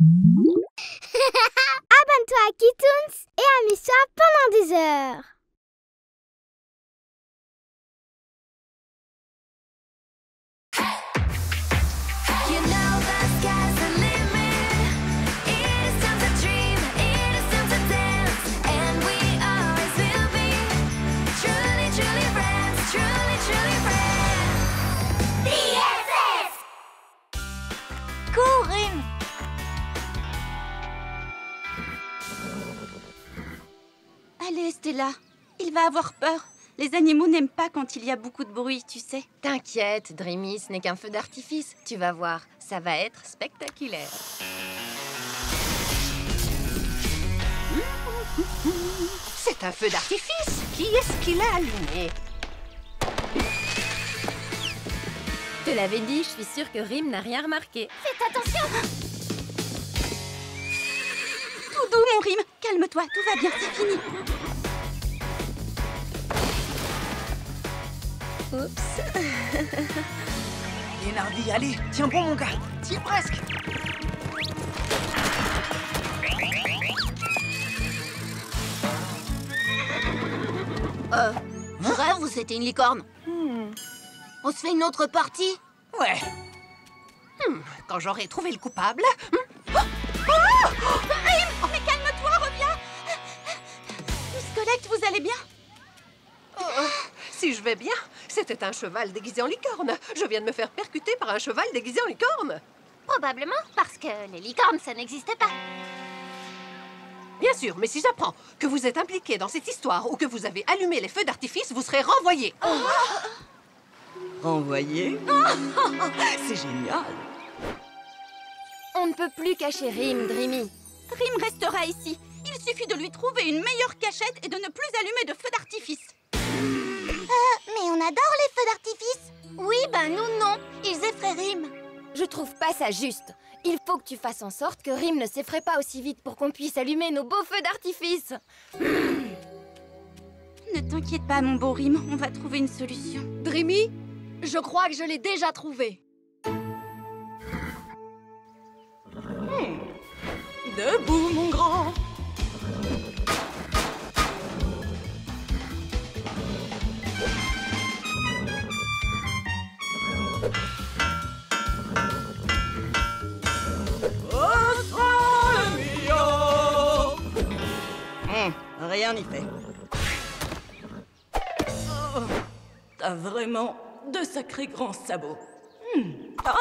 Abonne-toi à Kitoons et amuse-toi pendant des heures. Allez, Stella, il va avoir peur. Les animaux n'aiment pas quand il y a beaucoup de bruit, tu sais. T'inquiète, Dreamy, ce n'est qu'un feu d'artifice. Tu vas voir, ça va être spectaculaire. C'est un feu d'artifice. Qui est-ce qui l'a allumé? Je te l'avais dit, je suis sûre que Rim n'a rien remarqué. Faites attention! Tout doux, mon Rim. Calme-toi, tout va bien, c'est fini. Oups. Et Narvi, allez, tiens bon mon gars. Tiens presque. Je rêve ou c'était une licorne? On se fait une autre partie? Ouais. Quand j'aurai trouvé le coupable... Rim, mais calme-toi, reviens. Miss Colette, vous allez bien? Si je vais bien, c'était un cheval déguisé en licorne. Je viens de me faire percuter par un cheval déguisé en licorne. Probablement parce que les licornes, ça n'existait pas. Bien sûr, mais si j'apprends que vous êtes impliqué dans cette histoire ou que vous avez allumé les feux d'artifice, vous serez renvoyé. Renvoyé. C'est génial. On ne peut plus cacher Rim, Dreamy. Rim restera ici. Il suffit de lui trouver une meilleure cachette et de ne plus allumer de feux d'artifice. Mais on adore les feux d'artifice. Oui, ben nous non. Ils effraient Rim. Je trouve pas ça juste. Il faut que tu fasses en sorte que Rim ne s'effraie pas aussi vite pour qu'on puisse allumer nos beaux feux d'artifice. Ne t'inquiète pas, mon beau Rim. On va trouver une solution. Dreamy, je crois que je l'ai déjà trouvé. Debout mon grand. Rien n'y fait. T'as vraiment de sacrés grands sabots. Ah,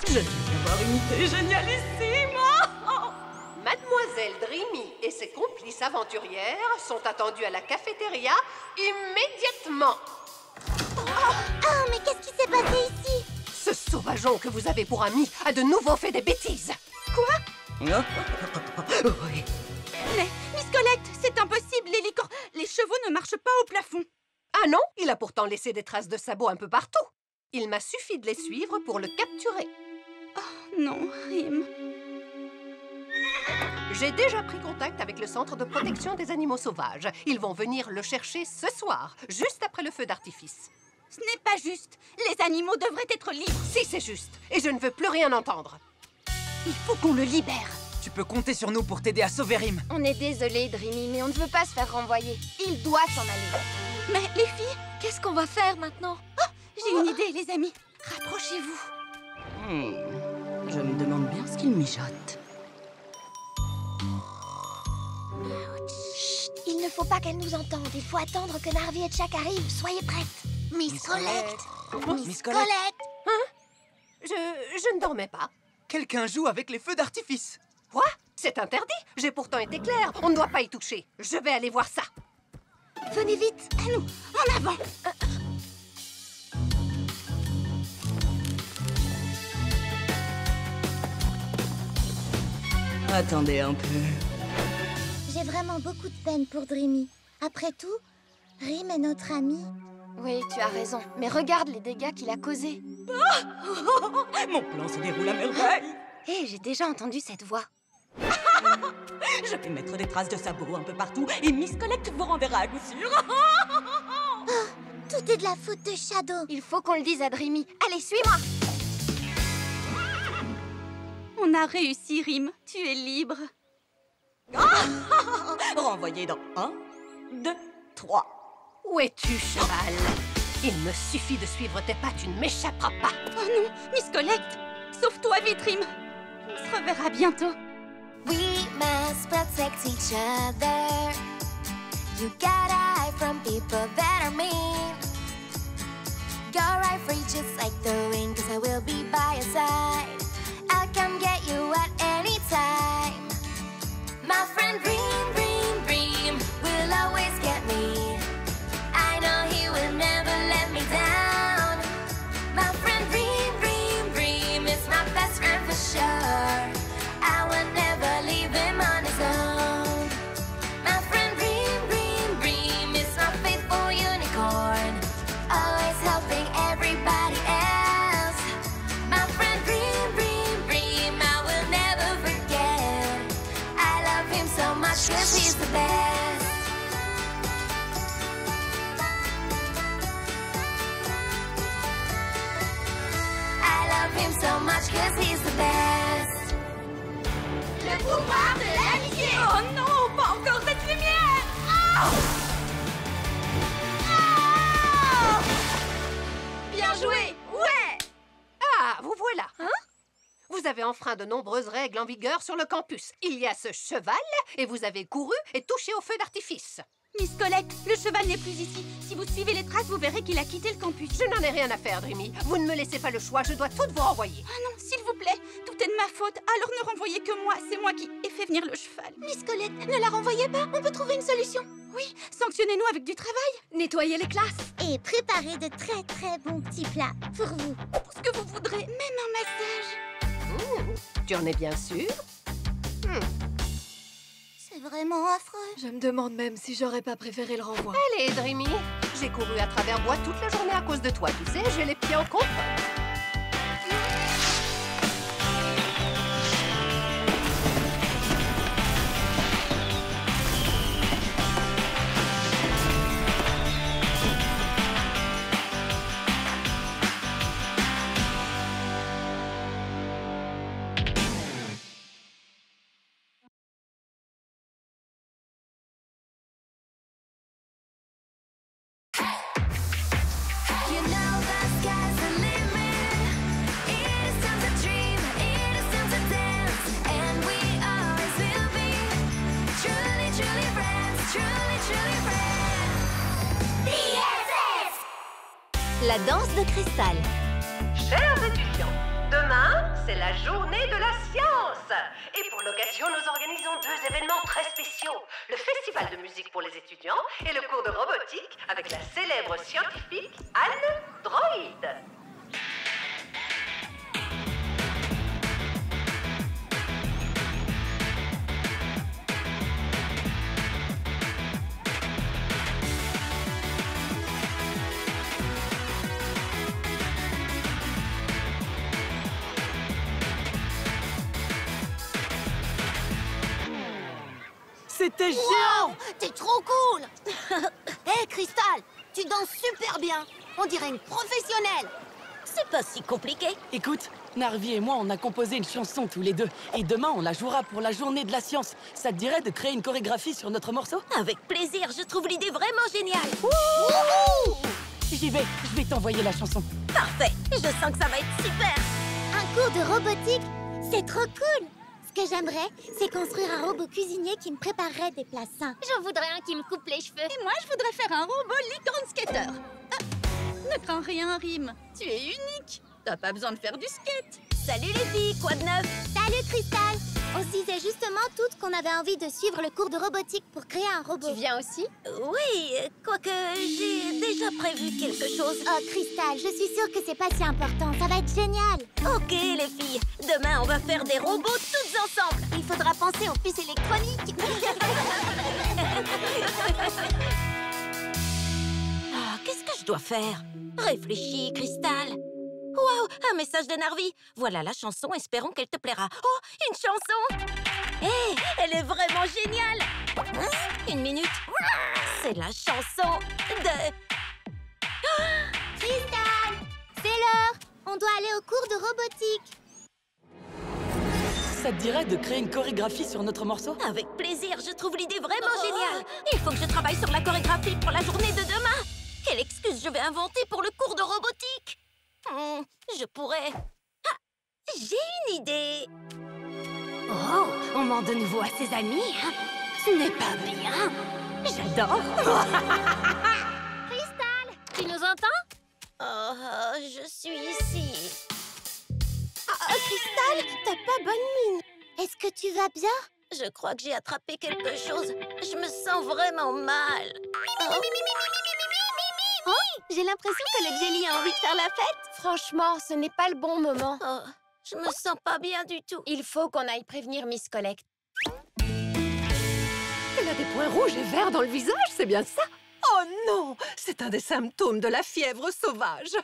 je viens d'avoir une idée génialissime. Mademoiselle Dreamy et ses complices aventurières sont attendues à la cafétéria immédiatement. Oh, mais qu'est-ce qui s'est passé ici? Ce sauvageon que vous avez pour ami a de nouveau fait des bêtises. Oui. Mais, Miss Colette, c'est impossible, les chevaux ne marchent pas au plafond. Ah non, il a pourtant laissé des traces de sabots un peu partout. Il m'a suffi de les suivre pour le capturer. Non, Rim. J'ai déjà pris contact avec le centre de protection des animaux sauvages. Ils vont venir le chercher ce soir, juste après le feu d'artifice. Ce n'est pas juste. Les animaux devraient être libres. Si, c'est juste. Et je ne veux plus rien entendre. Il faut qu'on le libère. Tu peux compter sur nous pour t'aider à sauver Rim. On est désolé, Dreamy, mais on ne veut pas se faire renvoyer. Il doit s'en aller. Mais les filles, Qu'est-ce qu'on va faire maintenant? j'ai une idée, les amis. Rapprochez-vous. Je me demande bien ce qu'il mijote. Chut, il ne faut pas qu'elle nous entende. Il faut attendre que Narvi et Jack arrivent. Soyez prêtes. Miss Colette. Miss Colette. Je ne dormais pas. Quelqu'un joue avec les feux d'artifice. Quoi? C'est interdit. J'ai pourtant été claire. On ne doit pas y toucher. Je vais aller voir ça. Venez vite. À nous, en avant. Attendez un peu. J'ai vraiment beaucoup de peine pour Dreamy. Après tout, Rim est notre ami. Oui, tu as raison. Mais regarde les dégâts qu'il a causés. Mon plan se déroule à merveille. Hé, j'ai déjà entendu cette voix. Je vais mettre des traces de sabots un peu partout et Miss Colette vous renverra à coup sûr. Tout est de la faute de Shadow. Il faut qu'on le dise à Dreamy. Allez, suis-moi. On a réussi, Rim. Tu es libre. Renvoyez dans 1, 2, 3. Où es-tu, cheval? Il me suffit de suivre tes pas, tu ne m'échapperas pas. Oh non, Miss Colette. Sauve-toi vite, Rim. On se reverra bientôt. We must protect each other. You gotta hide from people that are mean. Go right free just like the wind, 'cause I will be by your side. I'll come get you at any time. My friend Dream, Dream, Dream will always get me. I know he will never let me down. My friend Dream, Dream, Dream is my best friend for sure. I will never leave him on his own. My friend Dream, Dream, Dream is my faithful unicorn, always helping everybody else. My friend Dream, Dream, Dream, I will never forget. I love him so much 'cause he's the best. I love him so much 'cause he's the best. Le pouvoir de l'amitié. Oh non, pas encore cette lumière. Bien joué. Ouais. Ah, vous voilà. Vous avez enfreint de nombreuses règles en vigueur sur le campus. Il y a ce cheval et vous avez couru et touché au feu d'artifice. Miss Colette, le cheval n'est plus ici. Si vous suivez les traces, vous verrez qu'il a quitté le campus. Je n'en ai rien à faire, Dreamy. Vous ne me laissez pas le choix, je dois tout vous renvoyer. Ah non, s'il vous plaît, tout est de ma faute. Alors ne renvoyez que moi, c'est moi qui ai fait venir le cheval. Miss Colette, ne la renvoyez pas, on peut trouver une solution. Oui, sanctionnez-nous avec du travail. Nettoyer les classes. Et préparez de très très bons petits plats pour vous. Pour ce que vous voudrez, même un massage. Tu en es bien sûr? C'est vraiment affreux. Je me demande même si j'aurais pas préféré le renvoi. Allez, Dreamy. J'ai couru à travers bois toute la journée à cause de toi, tu sais, j'ai les pieds en compote. You know the sky's the limit. It is time to dream, it is time to dance, and we always will be truly, truly friends, truly, truly friends. BFF! La danse de cristal. Chers étudiants, demain, c'est la journée de la science. Et pour l'occasion, nous organisons 2 événements très spéciaux. Le festival de musique pour les étudiants et le cours de robotique avec la célèbre scientifique Anne Droid. C'était géant! T'es trop cool. Hé, Cristal, tu danses super bien. On dirait une professionnelle. C'est pas si compliqué. Écoute, Narvi et moi, on a composé une chanson tous les deux. Et demain, on la jouera pour la journée de la science. Ça te dirait de créer une chorégraphie sur notre morceau? Avec plaisir, je trouve l'idée vraiment géniale. J'y vais, je vais t'envoyer la chanson. Parfait, je sens que ça va être super. Un cours de robotique, c'est trop cool. Ce que j'aimerais, c'est construire un robot cuisinier qui me préparerait des plats sains. Je voudrais un qui me coupe les cheveux. Et moi, je voudrais faire un robot licorne skater. Ne crains rien, Rim. Tu es unique. T'as pas besoin de faire du skate. Salut les filles, quoi de neuf? Salut Cristal. On se disait justement toutes qu'on avait envie de suivre le cours de robotique pour créer un robot. Tu viens aussi? Oui, quoique j'ai déjà prévu quelque chose. Oh Cristal, je suis sûre que c'est pas si important. Ça va être génial. Ok les filles, demain on va faire des robots toutes ensemble. Il faudra penser aux puces électroniques. Ah, qu'est-ce que je dois faire? Réfléchis, Cristal. Waouh, un message de Narvi. Voilà la chanson, espérons qu'elle te plaira. Oh, une chanson. Hé, elle est vraiment géniale. Une minute. C'est la chanson de... Cristal, c'est l'heure. On doit aller au cours de robotique. ça te dirait de créer une chorégraphie sur notre morceau? Avec plaisir, je trouve l'idée vraiment géniale. Il faut que je travaille sur la chorégraphie pour la journée de demain. Quelle excuse je vais inventer pour le cours de robotique? Je pourrais... Ah, j'ai une idée. Oh, on ment de nouveau à ses amis, hein? Ce n'est pas bien. J'adore. Crystal, tu nous entends? Oh, je suis ici. Crystal, t'as pas bonne mine. Est-ce que tu vas bien? Je crois que j'ai attrapé quelque chose. Je me sens vraiment mal. Oh, j'ai l'impression que le Jelly a envie de faire la fête. Franchement, ce n'est pas le bon moment. Oh, je me sens pas bien du tout. Il faut qu'on aille prévenir Miss Collect. Elle a des points rouges et verts dans le visage, c'est bien ça? Oh non! C'est un des symptômes de la fièvre sauvage.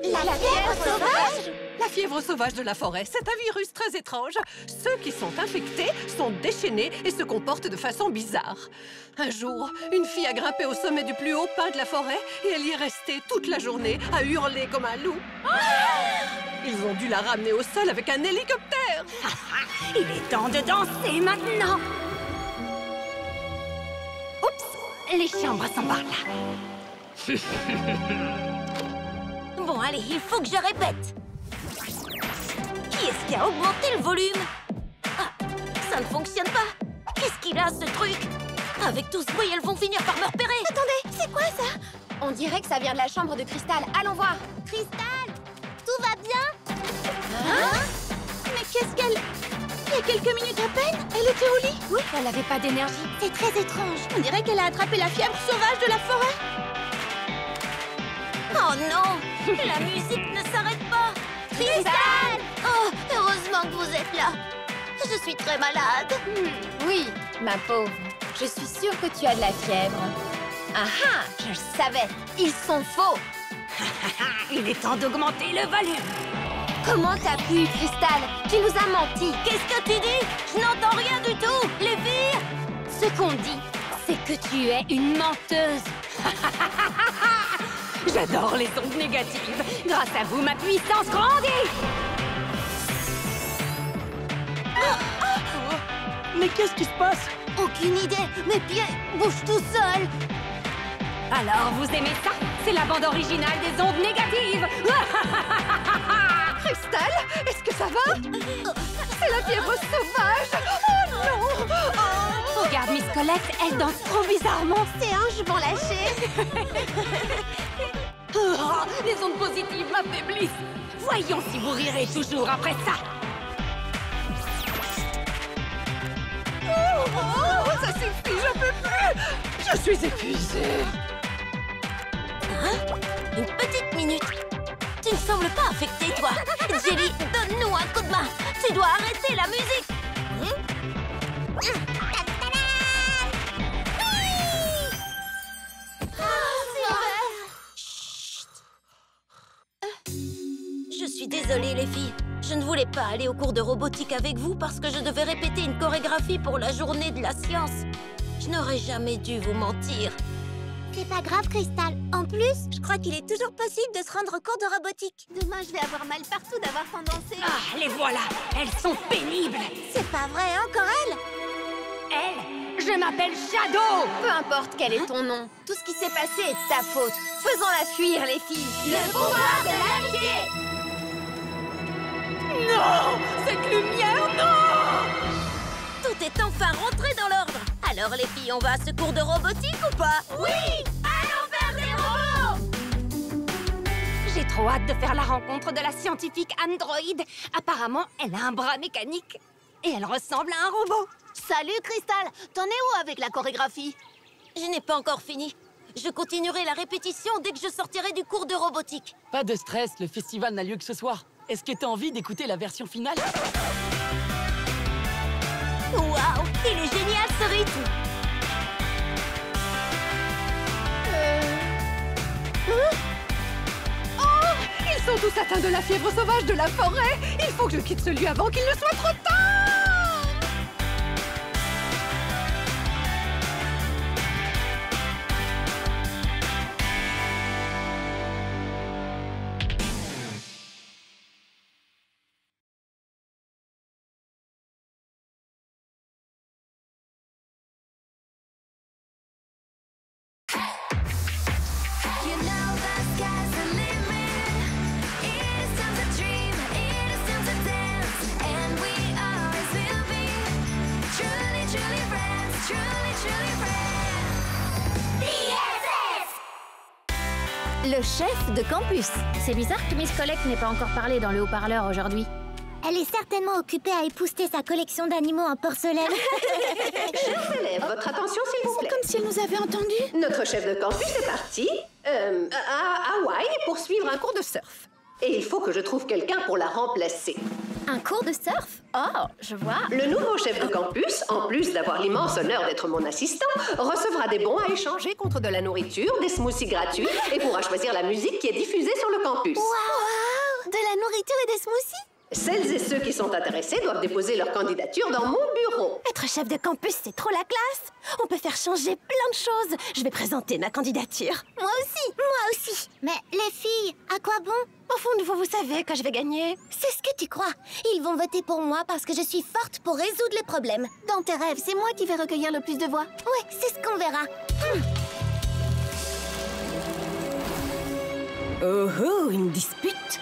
La fièvre sauvage? La fièvre sauvage de la forêt, c'est un virus très étrange. Ceux qui sont infectés sont déchaînés et se comportent de façon bizarre. Un jour, une fille a grimpé au sommet du plus haut pin de la forêt et elle y est restée toute la journée à hurler comme un loup. Ils ont dû la ramener au sol avec un hélicoptère. Il est temps de danser maintenant. Oups, les chambres sont par là. Bon, allez, il faut que je répète. Qui est-ce qui a augmenté le volume? Ah, ça ne fonctionne pas. Qu'est-ce qu'il a, ce truc? Avec tout ce bruit, elles vont finir par me repérer. Attendez, c'est quoi ça? On dirait que ça vient de la chambre de Crystal. Allons voir. Crystal, tout va bien? Hein? Mais qu'est-ce qu'elle... Il y a quelques minutes à peine, elle était au lit. Oui, elle n'avait pas d'énergie. C'est très étrange. On dirait qu'elle a attrapé la fièvre sauvage de la forêt. Oh non, la musique ne s'arrête pas. Crystal! Oh, heureusement que vous êtes là. Je suis très malade. Oui, ma pauvre. Je suis sûre que tu as de la fièvre. Ah ah, je le savais. Ils sont faux. Il est temps d'augmenter le volume. Comment t'as pu, Crystal? Tu nous as menti. Qu'est-ce que tu dis? Je n'entends rien du tout. Les filles? Ce qu'on dit, c'est que tu es une menteuse. J'adore les ondes négatives. Grâce à vous, ma puissance grandit. Mais qu'est-ce qui se passe? Aucune idée. Mes pieds bougent tout seuls. Alors, vous aimez ça? C'est la bande originale des ondes négatives. Cristal, est-ce que ça va? C'est la fièvre sauvage. Oh non! Oh. Regarde Miss Collect, elle danse trop bizarrement. Ses hanches vont lâcher. Oh, les ondes positives m'affaiblissent. Voyons si vous rirez toujours après ça. Oh, ça suffit, j'en peux plus! Je suis épuisée. Hein? Une petite minute. Tu ne sembles pas affecté, toi. Jelly, donne-nous un coup de main. Tu dois arrêter la musique. Je suis désolée, les filles. Je ne voulais pas aller au cours de robotique avec vous parce que je devais répéter une chorégraphie pour la journée de la science. Je n'aurais jamais dû vous mentir. C'est pas grave, Crystal. En plus, je crois qu'il est toujours possible de se rendre au cours de robotique. Demain, je vais avoir mal partout d'avoir tant dansé. Ah, les voilà. Elles sont pénibles. C'est pas vrai, encore elle? Elle, je m'appelle Shadow. Peu importe quel est ton nom, tout ce qui s'est passé est de ta faute. Faisons-la fuir, les filles. Le pouvoir de l'amitié. Non! Cette lumière, non! Tout est enfin rentré dans l'ordre. Alors les filles, on va à ce cours de robotique ou pas? Oui! Allons faire des robots! J'ai trop hâte de faire la rencontre de la scientifique Android. Apparemment, elle a un bras mécanique. Et elle ressemble à un robot. Salut, Crystal. T'en es où avec la chorégraphie? Je n'ai pas encore fini. Je continuerai la répétition dès que je sortirai du cours de robotique. Pas de stress, le festival n'a lieu que ce soir. Est-ce que t'as envie d'écouter la version finale? Waouh! Il est génial ce rythme! Ils sont tous atteints de la fièvre sauvage de la forêt. Il faut que je quitte ce lieu avant qu'il ne soit trop tard. le chef de campus. C'est bizarre que Miss Collect n'ait pas encore parlé dans le haut-parleur aujourd'hui. Elle est certainement occupée à épousseter sa collection d'animaux en porcelaine. Chers élèves, votre attention s'il vous plaît. Comme si elle nous avait entendus. Notre chef de campus est parti à Hawaï pour suivre un cours de surf. Et il faut que je trouve quelqu'un pour la remplacer. Un cours de surf? Oh, je vois. Le nouveau chef de campus, en plus d'avoir l'immense honneur d'être mon assistant, recevra des bons à échanger contre de la nourriture, des smoothies gratuits et pourra choisir la musique qui est diffusée sur le campus. Wow! De la nourriture et des smoothies? Celles et ceux qui sont intéressés doivent déposer leur candidature dans mon bureau. Être chef de campus, c'est trop la classe. On peut faire changer plein de choses. Je vais présenter ma candidature. Moi aussi. Mais les filles, à quoi bon? Au fond de vous, vous savez que je vais gagner. C'est ce que tu crois. Ils vont voter pour moi parce que je suis forte pour résoudre les problèmes. Dans tes rêves, c'est moi qui vais recueillir le plus de voix. Ouais, c'est ce qu'on verra. Oh, une dispute.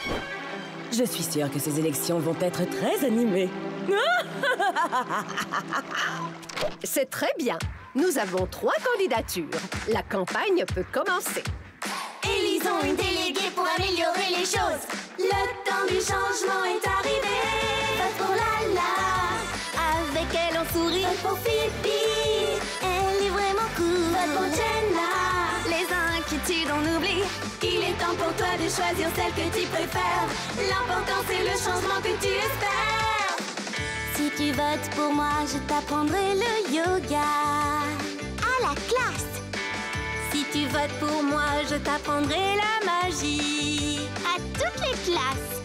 Je suis sûre que ces élections vont être très animées. C'est très bien. Nous avons 3 candidatures. La campagne peut commencer. Élisons une déléguée pour améliorer les choses. Le temps du changement est arrivé. Vote pour Lala. Avec elle on sourit. Vote pour Phoebe. Elle est vraiment cool. Vote pour Jenna. Les inquiétudes on oublie. Il est temps pour toi de choisir celle que tu préfères. L'important c'est le changement que tu espères. Si tu votes pour moi, je t'apprendrai le yoga. À la classe. Si tu votes pour moi, je t'apprendrai la magie. À toutes les classes.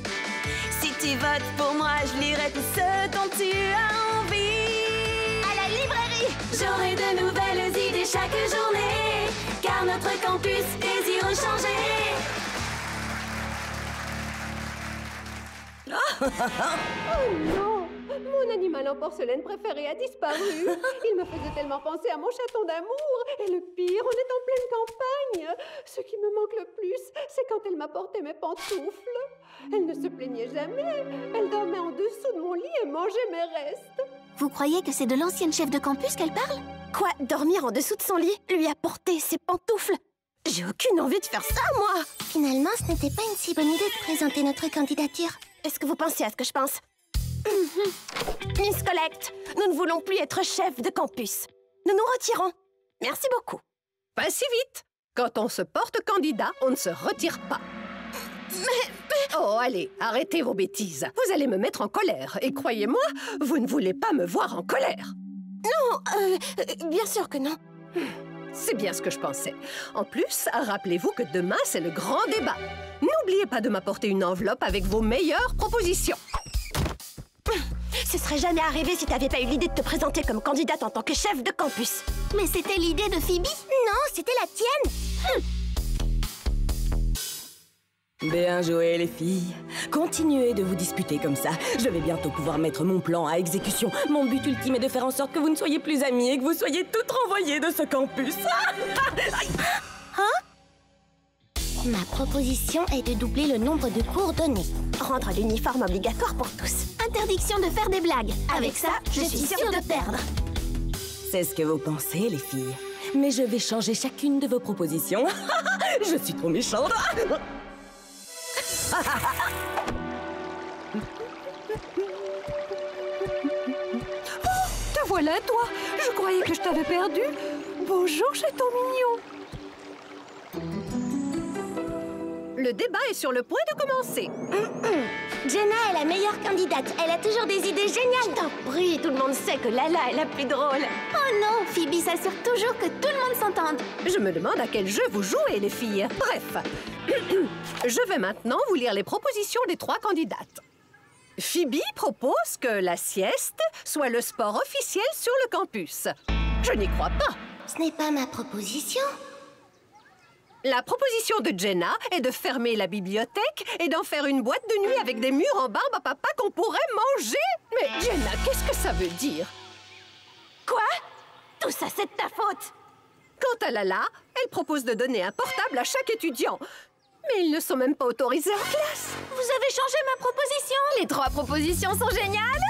Si tu votes pour moi, je lirai tout ce dont tu as envie. À la librairie. J'aurai de nouvelles idées chaque journée, car notre campus désire changer. Oh non! Mon animal en porcelaine préféré a disparu. Il me faisait tellement penser à mon chaton d'amour. Et le pire, on est en pleine campagne. Ce qui me manque le plus, c'est quand elle m'apportait mes pantoufles. Elle ne se plaignait jamais. Elle dormait en dessous de mon lit et mangeait mes restes. Vous croyez que c'est de l'ancienne chef de campus qu'elle parle? Quoi, dormir en dessous de son lit? Lui apporter ses pantoufles? J'ai aucune envie de faire ça, moi. Finalement, ce n'était pas une si bonne idée de présenter notre candidature. Est-ce que vous pensez à ce que je pense? Miss Collect, nous ne voulons plus être chef de campus. Nous nous retirons. Merci beaucoup. Pas si vite. Quand on se porte candidat, on ne se retire pas. Mais... Oh, allez, arrêtez vos bêtises. Vous allez me mettre en colère. Et croyez-moi, vous ne voulez pas me voir en colère. Non, bien sûr que non. C'est bien ce que je pensais. En plus, rappelez-vous que demain, c'est le grand débat. N'oubliez pas de m'apporter une enveloppe avec vos meilleures propositions. Ce serait jamais arrivé si t'avais pas eu l'idée de te présenter comme candidate en tant que chef de campus. Mais c'était l'idée de Phoebe? Non, c'était la tienne. Bien joué, les filles. Continuez de vous disputer comme ça. Je vais bientôt pouvoir mettre mon plan à exécution. Mon but ultime est de faire en sorte que vous ne soyez plus amies et que vous soyez toutes renvoyées de ce campus. Ma proposition est de doubler le nombre de cours donnés. Rendre l'uniforme obligatoire pour tous. Interdiction de faire des blagues. Avec ça, je suis sûre de perdre. C'est ce que vous pensez, les filles. Mais je vais changer chacune de vos propositions. Je suis trop méchante. Te voilà, toi. Je croyais que je t'avais perdu. Bonjour, chaton mignon. Le débat est sur le point de commencer. Jenna est la meilleure candidate. Elle a toujours des idées géniales. T'en prie, tout le monde sait que Lala est la plus drôle. Oh non, Phoebe s'assure toujours que tout le monde s'entende. Je me demande à quel jeu vous jouez, les filles. Bref, je vais maintenant vous lire les propositions des 3 candidates. Phoebe propose que la sieste soit le sport officiel sur le campus. Je n'y crois pas. Ce n'est pas ma proposition. La proposition de Jenna est de fermer la bibliothèque et d'en faire une boîte de nuit avec des murs en barbe à papa qu'on pourrait manger. Mais Jenna, qu'est-ce que ça veut dire? Quoi? Tout ça, c'est de ta faute. Quant à Lala, elle propose de donner un portable à chaque étudiant. Mais ils ne sont même pas autorisés en classe. Vous avez changé ma proposition? Les 3 propositions sont géniales.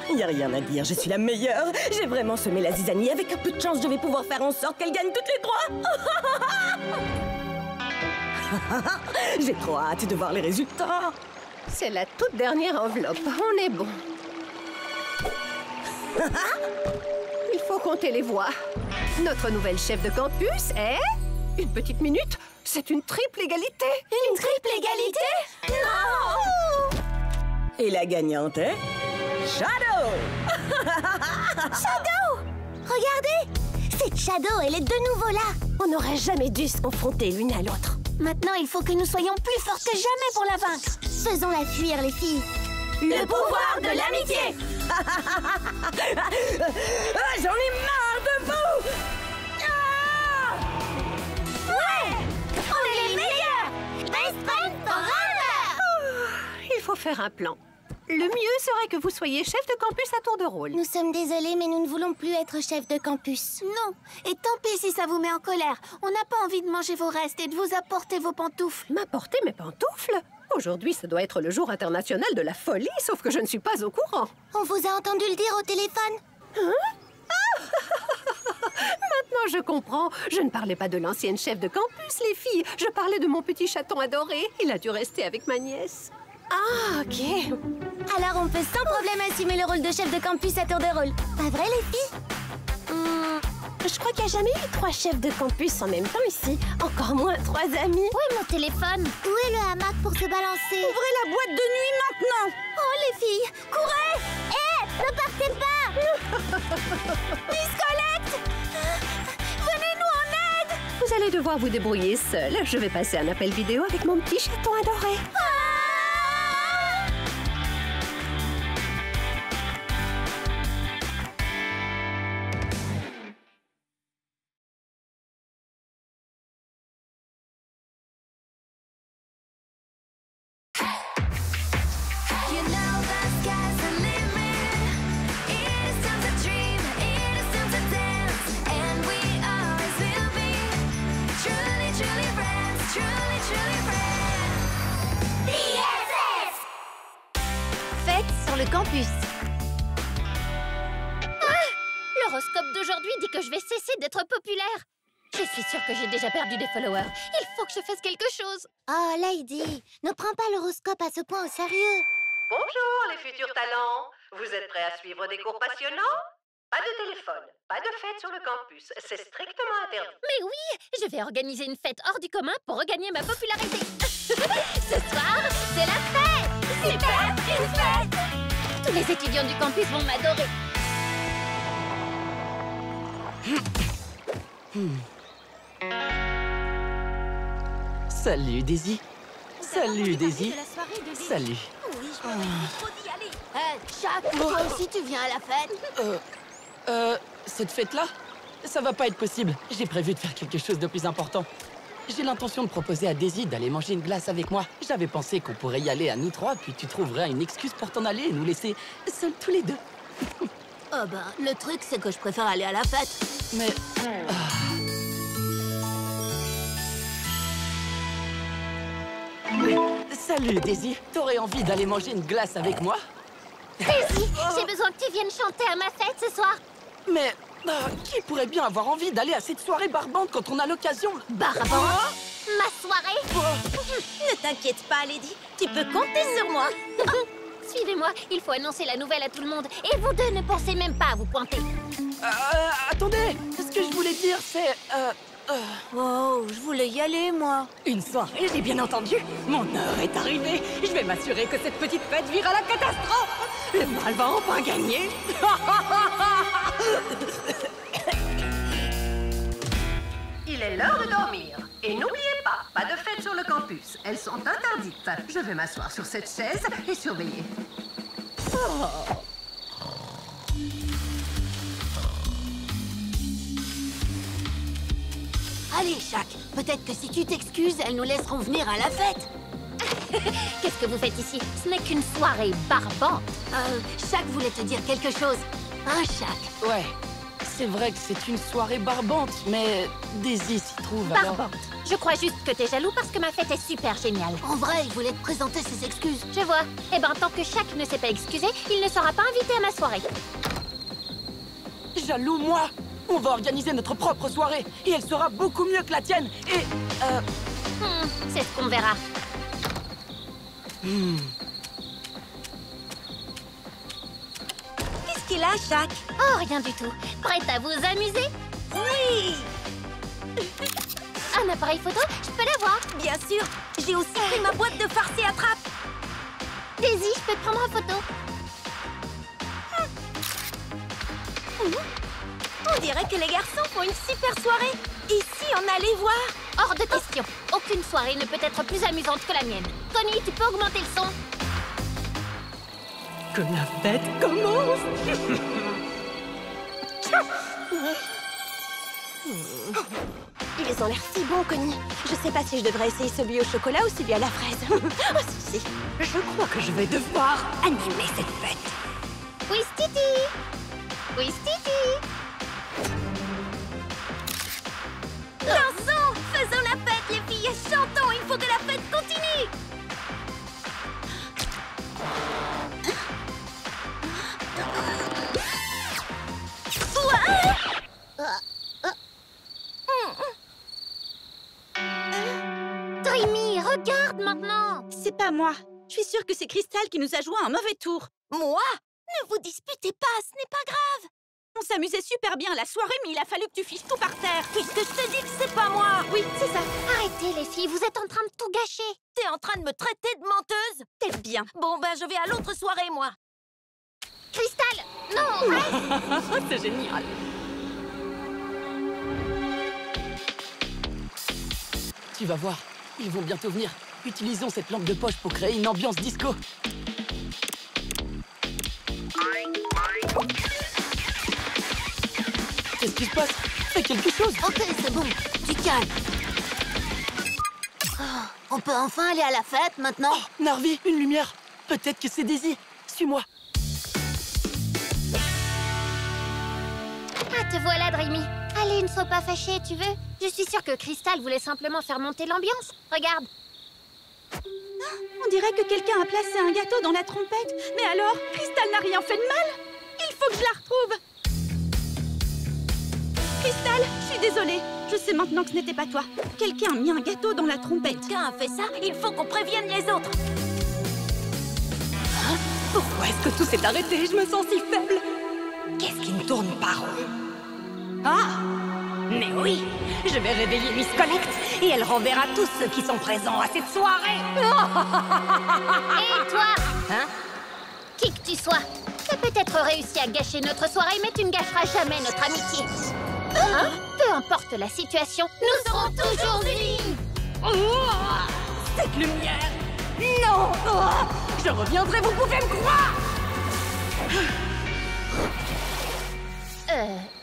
Il n'y a rien à dire, je suis la meilleure. J'ai vraiment semé la zizanie. Avec un peu de chance, je vais pouvoir faire en sorte qu'elle gagne toutes les 3. J'ai trop hâte de voir les résultats. C'est la toute dernière enveloppe. On est bon. Il faut compter les voix. Notre nouvelle chef de campus est... Une petite minute, c'est une triple égalité. Une triple égalité? Non! Et la gagnante est... Shadow. Shadow! Regardez! C'est Shadow, elle est de nouveau là. On n'aurait jamais dû se confronter l'une à l'autre. Maintenant, il faut que nous soyons plus fortes que jamais pour la vaincre. Faisons-la fuir, les filles. Le pouvoir de l'amitié! J'en ai marre de vous! Ouais! On est les meilleurs! Best friends forever! Il faut faire un plan. Le mieux serait que vous soyez chef de campus à tour de rôle. Nous sommes désolés, mais nous ne voulons plus être chef de campus. Non, et tant pis si ça vous met en colère. On n'a pas envie de manger vos restes et de vous apporter vos pantoufles. M'apporter mes pantoufles? Aujourd'hui, ça doit être le jour international de la folie, sauf que je ne suis pas au courant. On vous a entendu le dire au téléphone. Hein? Maintenant, je comprends. Je ne parlais pas de l'ancienne chef de campus, les filles. Je parlais de mon petit chaton adoré. Il a dû rester avec ma nièce. Ah, ok. Alors on peut sans problème assumer le rôle de chef de campus à tour de rôle. Pas vrai, les filles? Je crois qu'il n'y a jamais eu 3 chefs de campus en même temps ici. Encore moins 3 amis. Où est mon téléphone? Où est le hamac pour se balancer? Ouvrez la boîte de nuit maintenant! Oh, les filles, courez! Hé, ne partez pas! Miss Colette! Venez-nous en aide! Vous allez devoir vous débrouiller seul. Je vais passer un appel vidéo avec mon petit chaton adoré. Le campus. L'horoscope d'aujourd'hui dit que je vais cesser d'être populaire. Je suis sûre que j'ai déjà perdu des followers. Il faut que je fasse quelque chose. Oh, Lady, ne prends pas l'horoscope à ce point au sérieux. Bonjour les futurs talents. Vous êtes prêts à suivre des cours passionnants? Pas de téléphone, pas de fête sur le campus. C'est strictement interdit. Mais oui, je vais organiser une fête hors du commun pour regagner ma popularité. Ce soir, c'est la fête. Super, une fête. Tous les étudiants du campus vont m'adorer. Salut, Daisy. Salut, Daisy. Salut. Oui, je trop d'y aller. Shaq, toi aussi tu viens à la fête? Cette fête-là, ça va pas être possible. J'ai prévu de faire quelque chose de plus important. J'ai l'intention de proposer à Daisy d'aller manger une glace avec moi. J'avais pensé qu'on pourrait y aller à nous 3, puis tu trouverais une excuse pour t'en aller et nous laisser seuls tous les 2. Oh ben, le truc, c'est que je préfère aller à la fête. Mais... Salut, Daisy. T'aurais envie d'aller manger une glace avec moi? Daisy, j'ai besoin que tu viennes chanter à ma fête ce soir. Mais... qui pourrait bien avoir envie d'aller à cette soirée barbante quand on a l'occasion? Barbante? Ma soirée? Ne t'inquiète pas, Lady. Tu peux compter sur moi. Suivez-moi, il faut annoncer la nouvelle à tout le monde. Et vous deux ne pensez même pas à vous pointer. Attendez. Ce que je voulais dire, c'est... Oh, je voulais y aller, moi. Une soirée, j'ai bien entendu. Mon heure est arrivée. Je vais m'assurer que cette petite fête vire à la catastrophe. Le mal va enfin gagner. Il est l'heure de dormir. Et n'oubliez pas de fête sur le campus. Elles sont interdites. Je vais m'asseoir sur cette chaise et surveiller. Allez, Shaq, peut-être que si tu t'excuses, elles nous laisseront venir à la fête. Qu'est-ce que vous faites ici? Ce n'est qu'une soirée barbante. Shaq voulait te dire quelque chose. Hein, Shaq? Ouais, c'est vrai que c'est une soirée barbante, mais Daisy s'y trouve alors... Barbante. Je crois juste que t'es jaloux parce que ma fête est super géniale. En vrai, il voulait te présenter ses excuses. Je vois. Eh ben, tant que Shaq ne s'est pas excusé, il ne sera pas invité à ma soirée. Jaloux, moi? On va organiser notre propre soirée, et elle sera beaucoup mieux que la tienne, et... C'est ce qu'on verra. Qu'est-ce qu'il a, Shaq? Oh, rien du tout. Prête à vous amuser? Oui! Un appareil photo? Je peux l'avoir? Bien sûr! J'ai aussi pris ma boîte de farce et attrape! Daisy, je peux te prendre en photo? On dirait que les garçons font une super soirée! Ici, on allait voir! Hors de question. Aucune soirée ne peut être plus amusante que la mienne. Tony, tu peux augmenter le son? Que la fête commence! Ils ont l'air si bons, Connie. Je sais pas si je devrais essayer celui au chocolat ou celui à la fraise. Oh, si. Je crois que je vais devoir animer cette fête. Oui, Stiti! Oui, Stiti! Dansons! Faisons la fête, les filles! Chantons! Il faut que la fête continue! Dreamy, regarde maintenant! C'est pas moi. Je suis sûre que c'est Crystal qui nous a joué un mauvais tour. Moi? Ne vous disputez pas, ce n'est pas grave. On s'amusait super bien la soirée, mais il a fallu que tu fiches tout par terre. Puisque je te dis que c'est pas moi. Oui, c'est ça. Arrêtez, les filles, vous êtes en train de tout gâcher. T'es en train de me traiter de menteuse? T'es bien. Bon, ben, je vais à l'autre soirée, moi. Crystal! Non, reste! C'est génial. Tu vas voir, ils vont bientôt venir. Utilisons cette lampe de poche pour créer une ambiance disco. Qu'est-ce qui se passe? Fais quelque chose! Ok, c'est bon. Du calme. Oh, on peut enfin aller à la fête maintenant? Oh, Narvi, une lumière! Peut-être que c'est Daisy. Suis-moi. Ah, te voilà, Dreamy. Allez, ne sois pas fâchée, tu veux? Je suis sûre que Crystal voulait simplement faire monter l'ambiance. Regarde. On dirait que quelqu'un a placé un gâteau dans la trompette. Mais alors, Crystal n'a rien fait de mal? Il faut que je la retrouve. Crystal, je suis désolée. Je sais maintenant que ce n'était pas toi. Quelqu'un a mis un gâteau dans la trompette. Quelqu'un a fait ça? Il faut qu'on prévienne les autres. Hein? Pourquoi est-ce que tout s'est arrêté? Je me sens si faible. Qu'est-ce qui ne tourne pas rond? Ah! Mais oui! Je vais réveiller Miss Collect et elle renverra tous ceux qui sont présents à cette soirée! Et toi? Hein? Qui que tu sois, t'as peut-être réussi à gâcher notre soirée, mais tu ne gâcheras jamais notre amitié. Hein? Peu importe la situation, nous serons toujours unis! Cette lumière! Non! Oh, je reviendrai, vous pouvez me croire!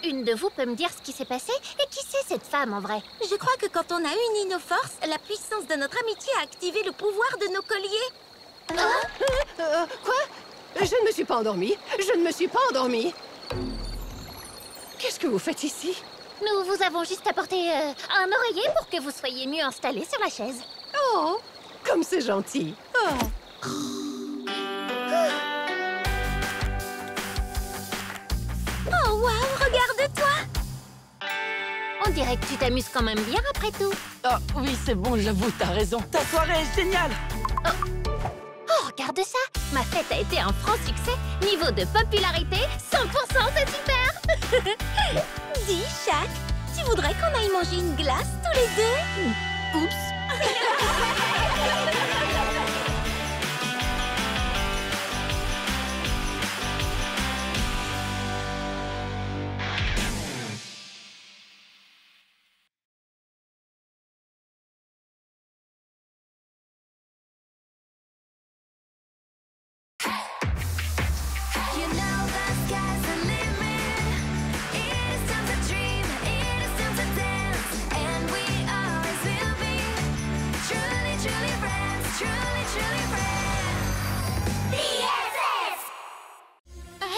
Une de vous peut me dire ce qui s'est passé? Et qui c'est cette femme en vrai? Je crois que quand on a uni nos forces, la puissance de notre amitié a activé le pouvoir de nos colliers. Quoi? Je ne me suis pas endormie. Je ne me suis pas endormie. Qu'est-ce que vous faites ici? Nous vous avons juste apporté un oreiller pour que vous soyez mieux installés sur la chaise. Oh, comme c'est gentil. Oh. Oh, waouh, regarde-toi! On dirait que tu t'amuses quand même bien après tout. Oh, oui, c'est bon, j'avoue, t'as raison. Ta soirée est géniale! Oh, regarde ça! Ma fête a été un franc succès. Niveau de popularité, 100%, c'est super! Dis, Shaq, tu voudrais qu'on aille manger une glace tous les deux? Oups!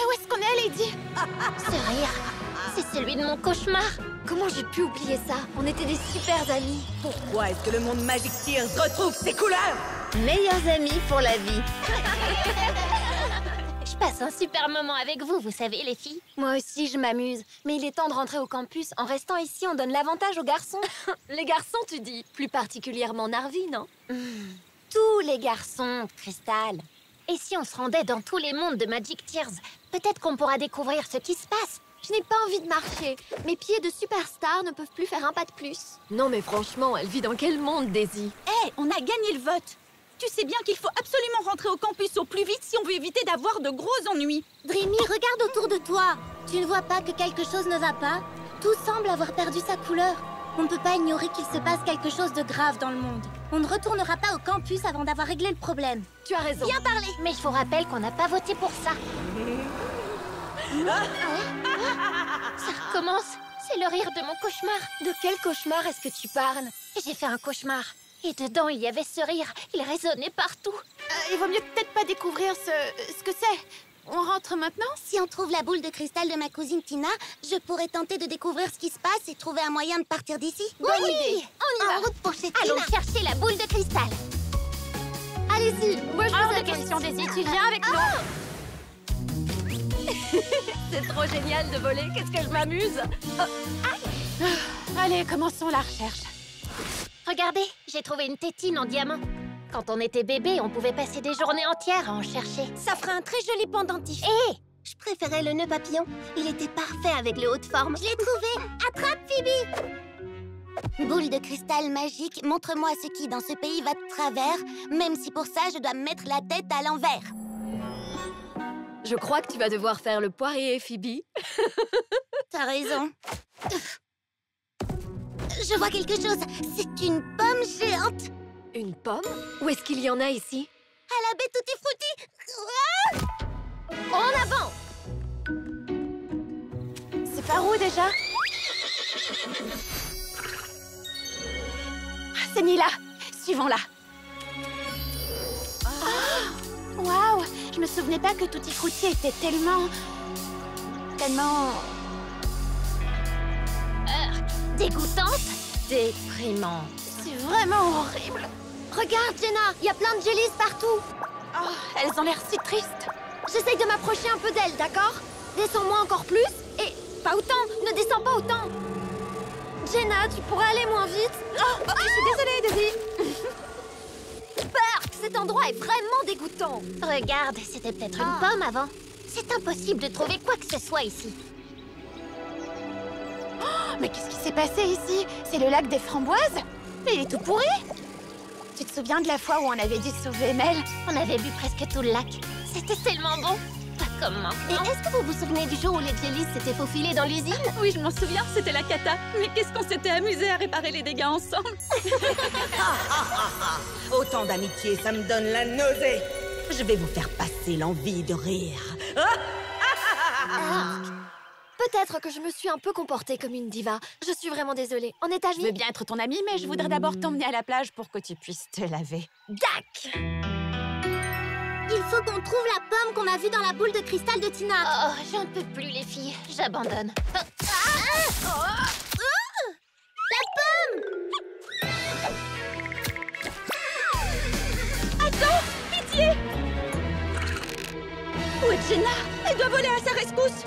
Où est-ce qu'on est allé, Lady? Ce rire, c'est celui de mon cauchemar. Comment j'ai pu oublier ça? On était des super amis. Pourquoi est-ce que le monde Magic Tears retrouve ses couleurs? Meilleurs amis pour la vie. Je passe un super moment avec vous, vous savez, les filles. Moi aussi, je m'amuse. Mais il est temps de rentrer au campus. En restant ici, on donne l'avantage aux garçons. Les garçons, tu dis. Plus particulièrement Narvi, non? Tous les garçons, Crystal. Et si on se rendait dans tous les mondes de Magic Tears? Peut-être qu'on pourra découvrir ce qui se passe. Je n'ai pas envie de marcher. Mes pieds de superstar ne peuvent plus faire un pas de plus. Non mais franchement, elle vit dans quel monde, Daisy? Hé, on a gagné le vote. Tu sais bien qu'il faut absolument rentrer au campus au plus vite si on veut éviter d'avoir de gros ennuis. Dreamy, regarde autour de toi. Tu ne vois pas que quelque chose ne va pas? Tout semble avoir perdu sa couleur. On ne peut pas ignorer qu'il se passe quelque chose de grave dans le monde. On ne retournera pas au campus avant d'avoir réglé le problème. Tu as raison. Bien parlé. Mais je vous rappelle qu'on n'a pas voté pour ça. Ça recommence. C'est le rire de mon cauchemar. De quel cauchemar est-ce que tu parles? J'ai fait un cauchemar. Et dedans, il y avait ce rire. Il résonnait partout. Il vaut mieux peut-être pas découvrir ce que c'est. On rentre maintenant? Si on trouve la boule de cristal de ma cousine Tina, je pourrais tenter de découvrir ce qui se passe et trouver un moyen de partir d'ici. Bonne idée. On y va. En route pour chez Allons Tina. chercher la boule de cristal. Allez-y. Moi, je Hors vous de question, Daisy, tu viens avec nous. C'est trop génial de voler, qu'est-ce que je m'amuse. Allez, commençons la recherche. Regardez, j'ai trouvé une tétine en diamant. Quand on était bébé, on pouvait passer des journées entières à en chercher. Ça ferait un très joli pendentif. Hé, Je préférais le nœud papillon. Il était parfait avec le haut de forme. Je l'ai trouvé. Attrape, Phoebe. Boule de cristal magique, montre-moi ce qui, dans ce pays, va de travers, même si pour ça, je dois me mettre la tête à l'envers. Je crois que tu vas devoir faire le poirier, Phoebe. T'as raison. Je vois quelque chose. C'est une pomme géante. Une pomme? Où est-ce qu'il y en a ici? À la baie Tutti Frutti. En avant. C'est par où déjà? C'est Nila. Suivons-la. Waouh! Je me souvenais pas que Tutti Frutti était tellement... dégoûtante, déprimante. C'est vraiment horrible. Regarde, Jenna, il y a plein de jellies partout. Oh, elles ont l'air si tristes. J'essaye de m'approcher un peu d'elle, d'accord? Descends-moi encore plus et pas autant, ne descends pas autant. Jenna, tu pourrais aller moins vite? Je suis désolée, Daisy. Burk, cet endroit est vraiment dégoûtant. Regarde, c'était peut-être une pomme avant. C'est impossible de trouver quoi que ce soit ici. Mais qu'est-ce qui s'est passé ici? C'est le lac des framboises? Mais il est tout pourri. Tu te souviens de la fois où on avait dû sauver Mel? On avait bu presque tout le lac. C'était tellement bon. Pas comme Et maintenant. est-ce que vous vous souvenez du jour où les jellies s'étaient faufilés dans l'usine? Oui, je m'en souviens, c'était la cata. Mais qu'est-ce qu'on s'était amusé à réparer les dégâts ensemble. Autant d'amitié, ça me donne la nausée. Je vais vous faire passer l'envie de rire. Peut-être que je me suis un peu comportée comme une diva. Je suis vraiment désolée. En étage Je veux bien être ton amie, mais je voudrais d'abord t'emmener à la plage pour que tu puisses te laver. Dac! Il faut qu'on trouve la pomme qu'on a vue dans la boule de cristal de Tina. Oh, j'en peux plus, les filles. J'abandonne. Attends! Pitié! Où est Jenna? Elle doit voler à sa rescousse!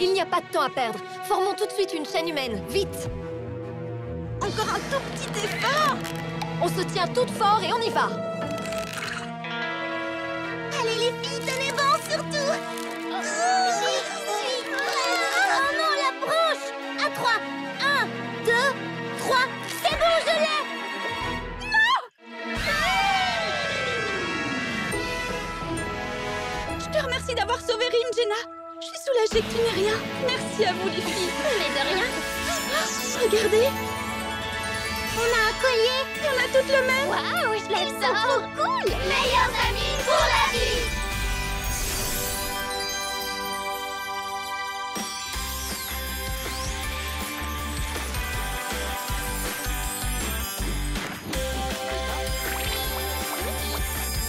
Il n'y a pas de temps à perdre. Formons tout de suite une chaîne humaine. Vite! Encore un tout petit effort! On se tient toutes fort et on y va. Allez les filles, tenez bon surtout. J'y suis. Oh non, la branche. À 3. 1, 2, 3. C'est bon, je l'ai. Je te remercie d'avoir sauvé Rim, Jenna. Je suis soulagée que tu n'aies rien. Merci à vous, les filles. Mais de rien. Regardez, On a un collier. on a toutes le même. Waouh, je l'aime ça. Trop cool. Meilleurs amis pour la vie.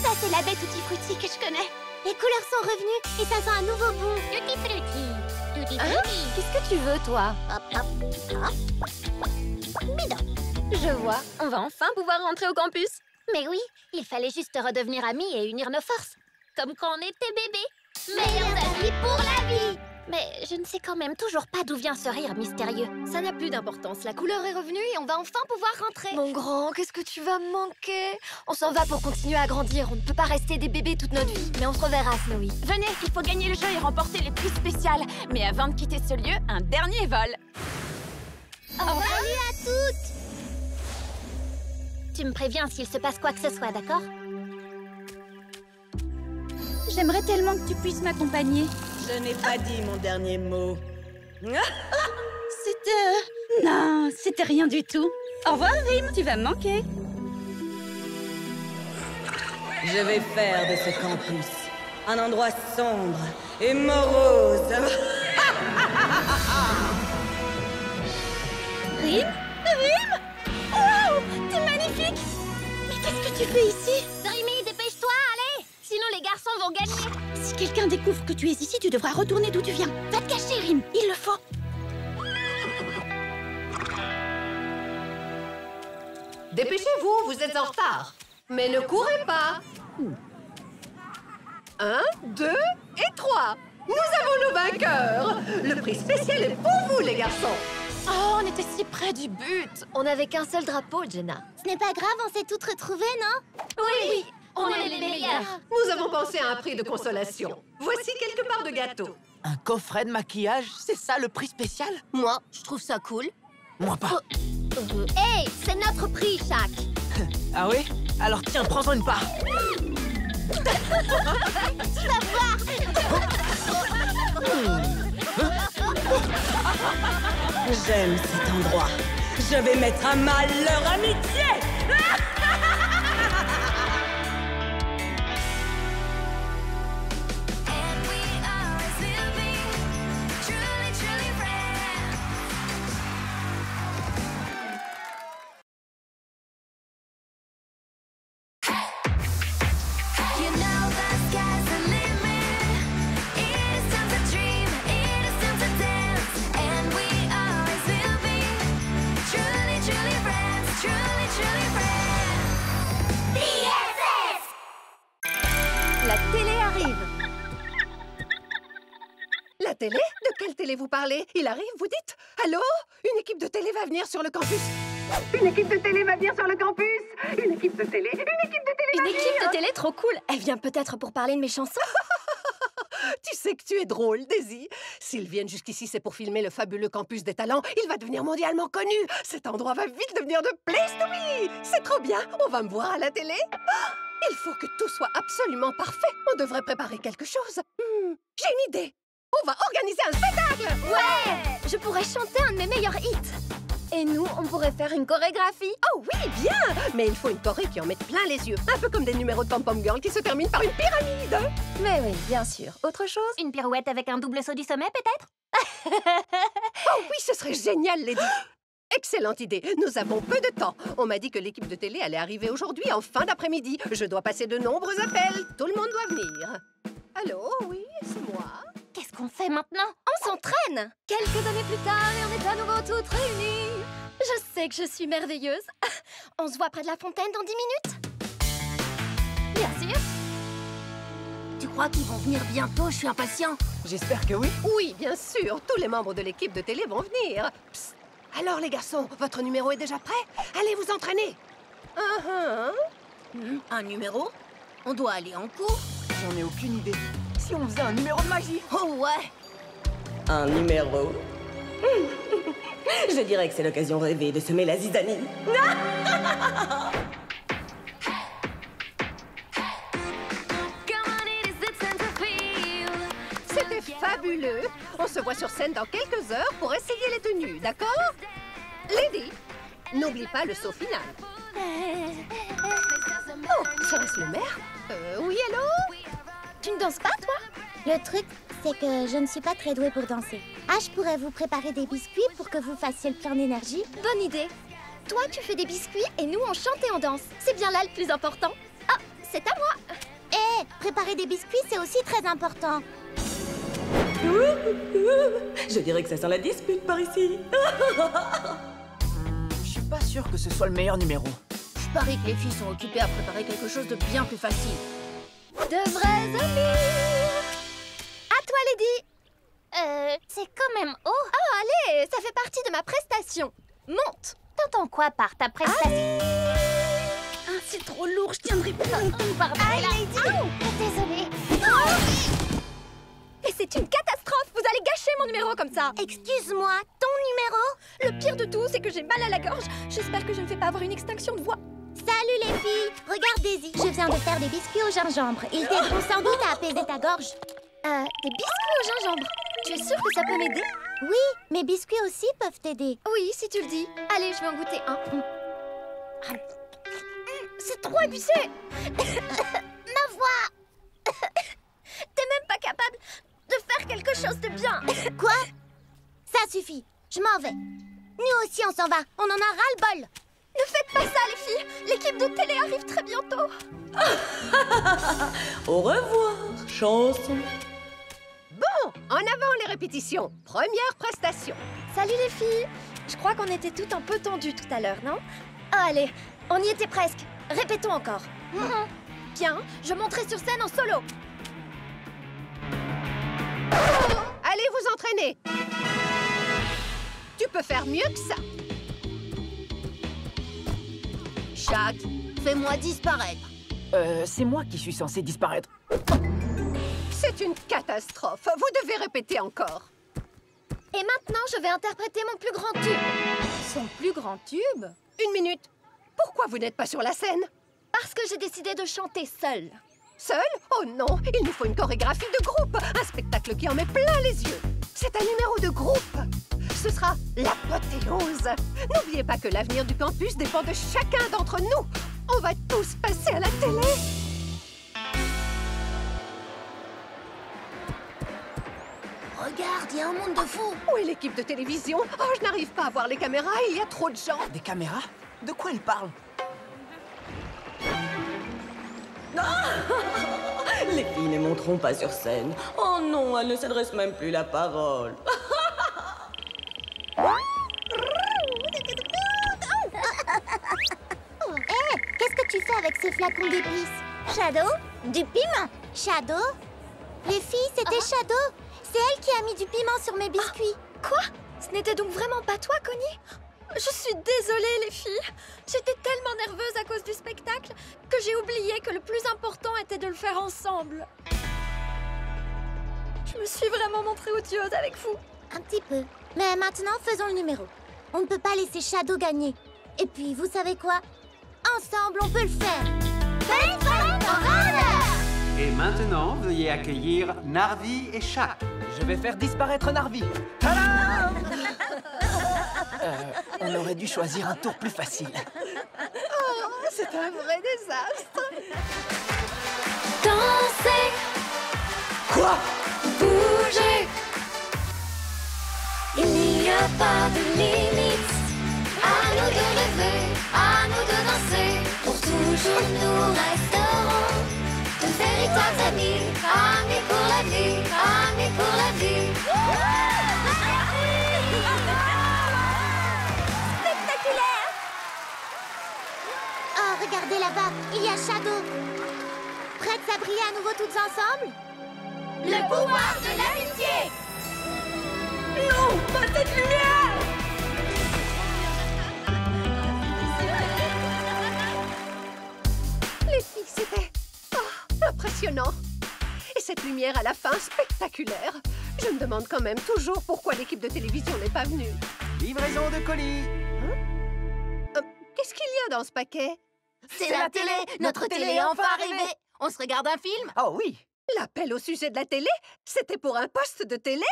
Ça, c'est la baie Tutti Frutti que je connais. Les couleurs sont revenues et ça sent un nouveau goût. Tutti frutti. Tutti Hein? frutti. Qu'est-ce que tu veux, toi? Hop, hop, hop. Bidon. Je vois. On va enfin pouvoir rentrer au campus. Mais oui, il fallait juste redevenir amis et unir nos forces. Comme quand on était bébé. Meilleurs amis pour la vie. Mais je ne sais quand même toujours pas d'où vient ce rire mystérieux. Ça n'a plus d'importance. La couleur est revenue et on va enfin pouvoir rentrer. Mon grand, qu'est-ce que tu vas me manquer? On s'en va pour continuer à grandir. On ne peut pas rester des bébés toute notre vie. Mais on se reverra, Snowy. Venez, il faut gagner le jeu et remporter les prix spéciaux. Mais avant de quitter ce lieu, un dernier vol. Salut à toutes. Tu me préviens s'il se passe quoi que ce soit, d'accord? J'aimerais tellement que tu puisses m'accompagner. Je n'ai pas dit mon dernier mot. Non, c'était rien du tout. Au revoir, Rim, tu vas me manquer. Je vais faire de ce campus un endroit sombre et morose. Rim? Wow, t'es magnifique. Mais qu'est-ce que tu fais ici? Dreamy, dépêche-toi, allez! Sinon les garçons vont gagner. Si quelqu'un découvre que tu es ici, tu devras retourner d'où tu viens. Va te cacher, Rim, il le faut. Dépêchez-vous, vous êtes en retard. Mais ne courez pas. 1, 2 et 3. Nous avons nos vainqueurs. Le prix spécial est pour vous, les garçons. Oh, on était si près du but. On n'avait qu'un seul drapeau, Jenna. Ce n'est pas grave, on s'est toutes retrouvées, non? Oui, on est les meilleurs. Nous avons pensé à un prix de consolation. Voici quelques barres de gâteau. Un coffret de maquillage, c'est ça le prix spécial? Moi, je trouve ça cool. Moi pas. Hey, c'est notre prix, Shaq. Ah oui? Alors tiens, prends-en une part. J'aime cet endroit. Je vais mettre à mal leur amitié. La télé arrive. La télé? De quelle télé vous parlez? Il arrive, vous dites? Allô? Une équipe de télé va venir sur le campus. Une équipe de télé va venir sur le campus. Une équipe de télé. Une équipe de télé. Une équipe de télé trop cool. Elle vient peut-être pour parler de mes chansons. Tu sais que tu es drôle, Daisy. S'ils viennent jusqu'ici, c'est pour filmer le fabuleux campus des talents. Il va devenir mondialement connu. Cet endroit va vite devenir de place to be. C'est trop bien. On va me voir à la télé. Ah, il faut que tout soit absolument parfait. On devrait préparer quelque chose. J'ai une idée. On va organiser un spectacle. Ouais! Je pourrais chanter un de mes meilleurs hits. Et nous, on pourrait faire une chorégraphie. Oh oui, bien. Mais il faut une choré qui en mette plein les yeux. Un peu comme des numéros de Pom-Pom Girl qui se terminent par une pyramide. Mais oui, bien sûr. Autre chose? Une pirouette avec un double saut du sommet, peut-être? Oh oui, ce serait génial, Lady. Excellente idée. Nous avons peu de temps. On m'a dit que l'équipe de télé allait arriver aujourd'hui en fin d'après-midi. Je dois passer de nombreux appels. Tout le monde doit venir. Allô, oui, c'est moi. Qu'est-ce qu'on fait maintenant? On s'entraîne. Quelques années plus tard et on est à nouveau toutes réunies. Je sais que je suis merveilleuse. On se voit près de la fontaine dans 10 minutes? Bien sûr. Tu crois qu'ils vont venir bientôt? Je suis impatient. J'espère que oui. Oui, bien sûr. Tous les membres de l'équipe de télé vont venir. Psst. Alors, les garçons, votre numéro est déjà prêt? Allez vous entraîner. Un numéro? On doit aller en cours? J'en ai aucune idée. Si on faisait un numéro de magie? Oh ouais! Un numéro. Je dirais que c'est l'occasion rêvée de semer la zizanie. C'était fabuleux. On se voit sur scène dans quelques heures pour essayer les tenues, d'accord? Lady, n'oublie pas le saut final. Oh, serait-ce le maire? Oui, allô? Tu ne danses pas, toi? Le truc, c'est que je ne suis pas très douée pour danser. Ah, je pourrais vous préparer des biscuits pour que vous fassiez le plein d'énergie. Bonne idée. Toi, tu fais des biscuits et nous, on chante et on danse. C'est bien là le plus important. Ah, c'est à moi. Eh, préparer des biscuits, c'est aussi très important. Je dirais que ça sent la dispute par ici. Je suis pas sûre que ce soit le meilleur numéro. Je parie que les filles sont occupées à préparer quelque chose de bien plus facile. De vrais amis. Lady. C'est quand même haut. Oh, allez, ça fait partie de ma prestation. Monte. T'entends quoi par ta prestation? Ah, c'est trop lourd, je tiendrai plus longtemps. Pardon, Lady. Désolée. Et c'est une catastrophe. Vous allez gâcher mon numéro comme ça. Excuse-moi, ton numéro? Le pire de tout, c'est que j'ai mal à la gorge. J'espère que je ne vais pas avoir une extinction de voix. Salut les filles. Regarde Daisy. Je viens de faire des biscuits au gingembre. Ils t'aideront sans doute à apaiser ta gorge. Des biscuits au gingembre. Tu es sûre que ça peut m'aider? Oui, mes biscuits aussi peuvent t'aider. Oui, si tu le dis. Allez, je vais en goûter un. C'est trop épicé. Ma voix. T'es même pas capable de faire quelque chose de bien. Quoi? Ça suffit. Je m'en vais. Nous aussi, on s'en va. On en a ras-le-bol. Ne faites pas ça, les filles. L'équipe de télé arrive très bientôt. Au revoir, chanson. Bon, en avant les répétitions. Première prestation. Salut les filles. Je crois qu'on était toutes un peu tendues tout à l'heure, non? Ah, allez, on y était presque. Répétons encore. Bien, je monterai sur scène en solo. Allez vous entraîner. Tu peux faire mieux que ça. Shaq, fais-moi disparaître. C'est moi qui suis censé disparaître. C'est une catastrophe. Vous devez répéter encore. Et maintenant, je vais interpréter mon plus grand tube. Son plus grand tube? 1 minute. Pourquoi vous n'êtes pas sur la scène? Parce que j'ai décidé de chanter seule. Seul? Oh non, il nous faut une chorégraphie de groupe. Un spectacle qui en met plein les yeux. C'est un numéro de groupe. Ce sera l'apothéose. N'oubliez pas que l'avenir du campus dépend de chacun d'entre nous. On va tous passer à la télé. Regarde, il y a un monde de fous. Où est l'équipe de télévision? Oh, je n'arrive pas à voir les caméras, il y a trop de gens. Des caméras? De quoi elle parle? Les filles ne monteront pas sur scène. Oh non, elles ne s'adressent même plus la parole. Qu'est-ce que tu fais avec ce flacon d'épices? Shadow? Du piment? Shadow? Les filles, c'était Shadow. C'est elle qui a mis du piment sur mes biscuits. Quoi? Ce n'était donc vraiment pas toi, Connie? Je suis désolée, les filles. J'étais tellement nerveuse à cause du spectacle que j'ai oublié que le plus important était de le faire ensemble. Je me suis vraiment montrée odieuse avec vous. Un petit peu. Mais maintenant, faisons le numéro. On ne peut pas laisser Shadow gagner. Et puis, vous savez quoi? Ensemble, on peut le faire. Et maintenant, veuillez accueillir Narvi et Shaq. Je vais faire disparaître Narvi. Tadam! On aurait dû choisir un tour plus facile. Oh, c'est un vrai désastre. Danser. Quoi? Bouger. Il n'y a pas de limite. À nous de rêver, à nous de danser. Pour toujours nous resterons de véritables amis. Amis pour la vie, amis pour la vie. Spectaculaire! Oh, regardez là-bas, il y a Shadow. Prêtes à briller à nouveau toutes ensemble? Le pouvoir de l'amitié. Non, pas cette lumière! Les filles, c'était impressionnant. Et cette lumière à la fin, spectaculaire. Je me demande quand même toujours pourquoi l'équipe de télévision n'est pas venue. Livraison de colis. Qu'est-ce qu'il y a dans ce paquet? C'est la télé. Notre télé est enfin arrivée. On se regarde un film? Oh oui. L'appel au sujet de la télé? C'était pour un poste de télé?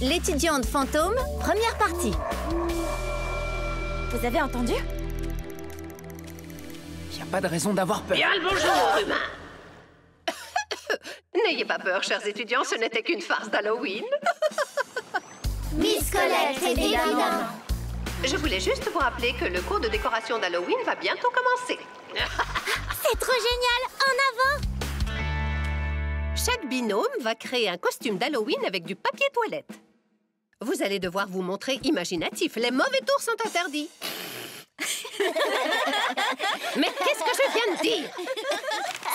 L'étudiante fantôme, première partie. Vous avez entendu? J'ai pas de raison d'avoir peur. Bien le bonjour, humain. N'ayez pas peur, chers étudiants, ce n'était qu'une farce d'Halloween. Miss Collect, évidemment. Je voulais juste vous rappeler que le cours de décoration d'Halloween va bientôt commencer. C'est trop génial! En avant! Chaque binôme va créer un costume d'Halloween avec du papier toilette. Vous allez devoir vous montrer imaginatif. Les mauvais tours sont interdits. Mais qu'est-ce que je viens de dire?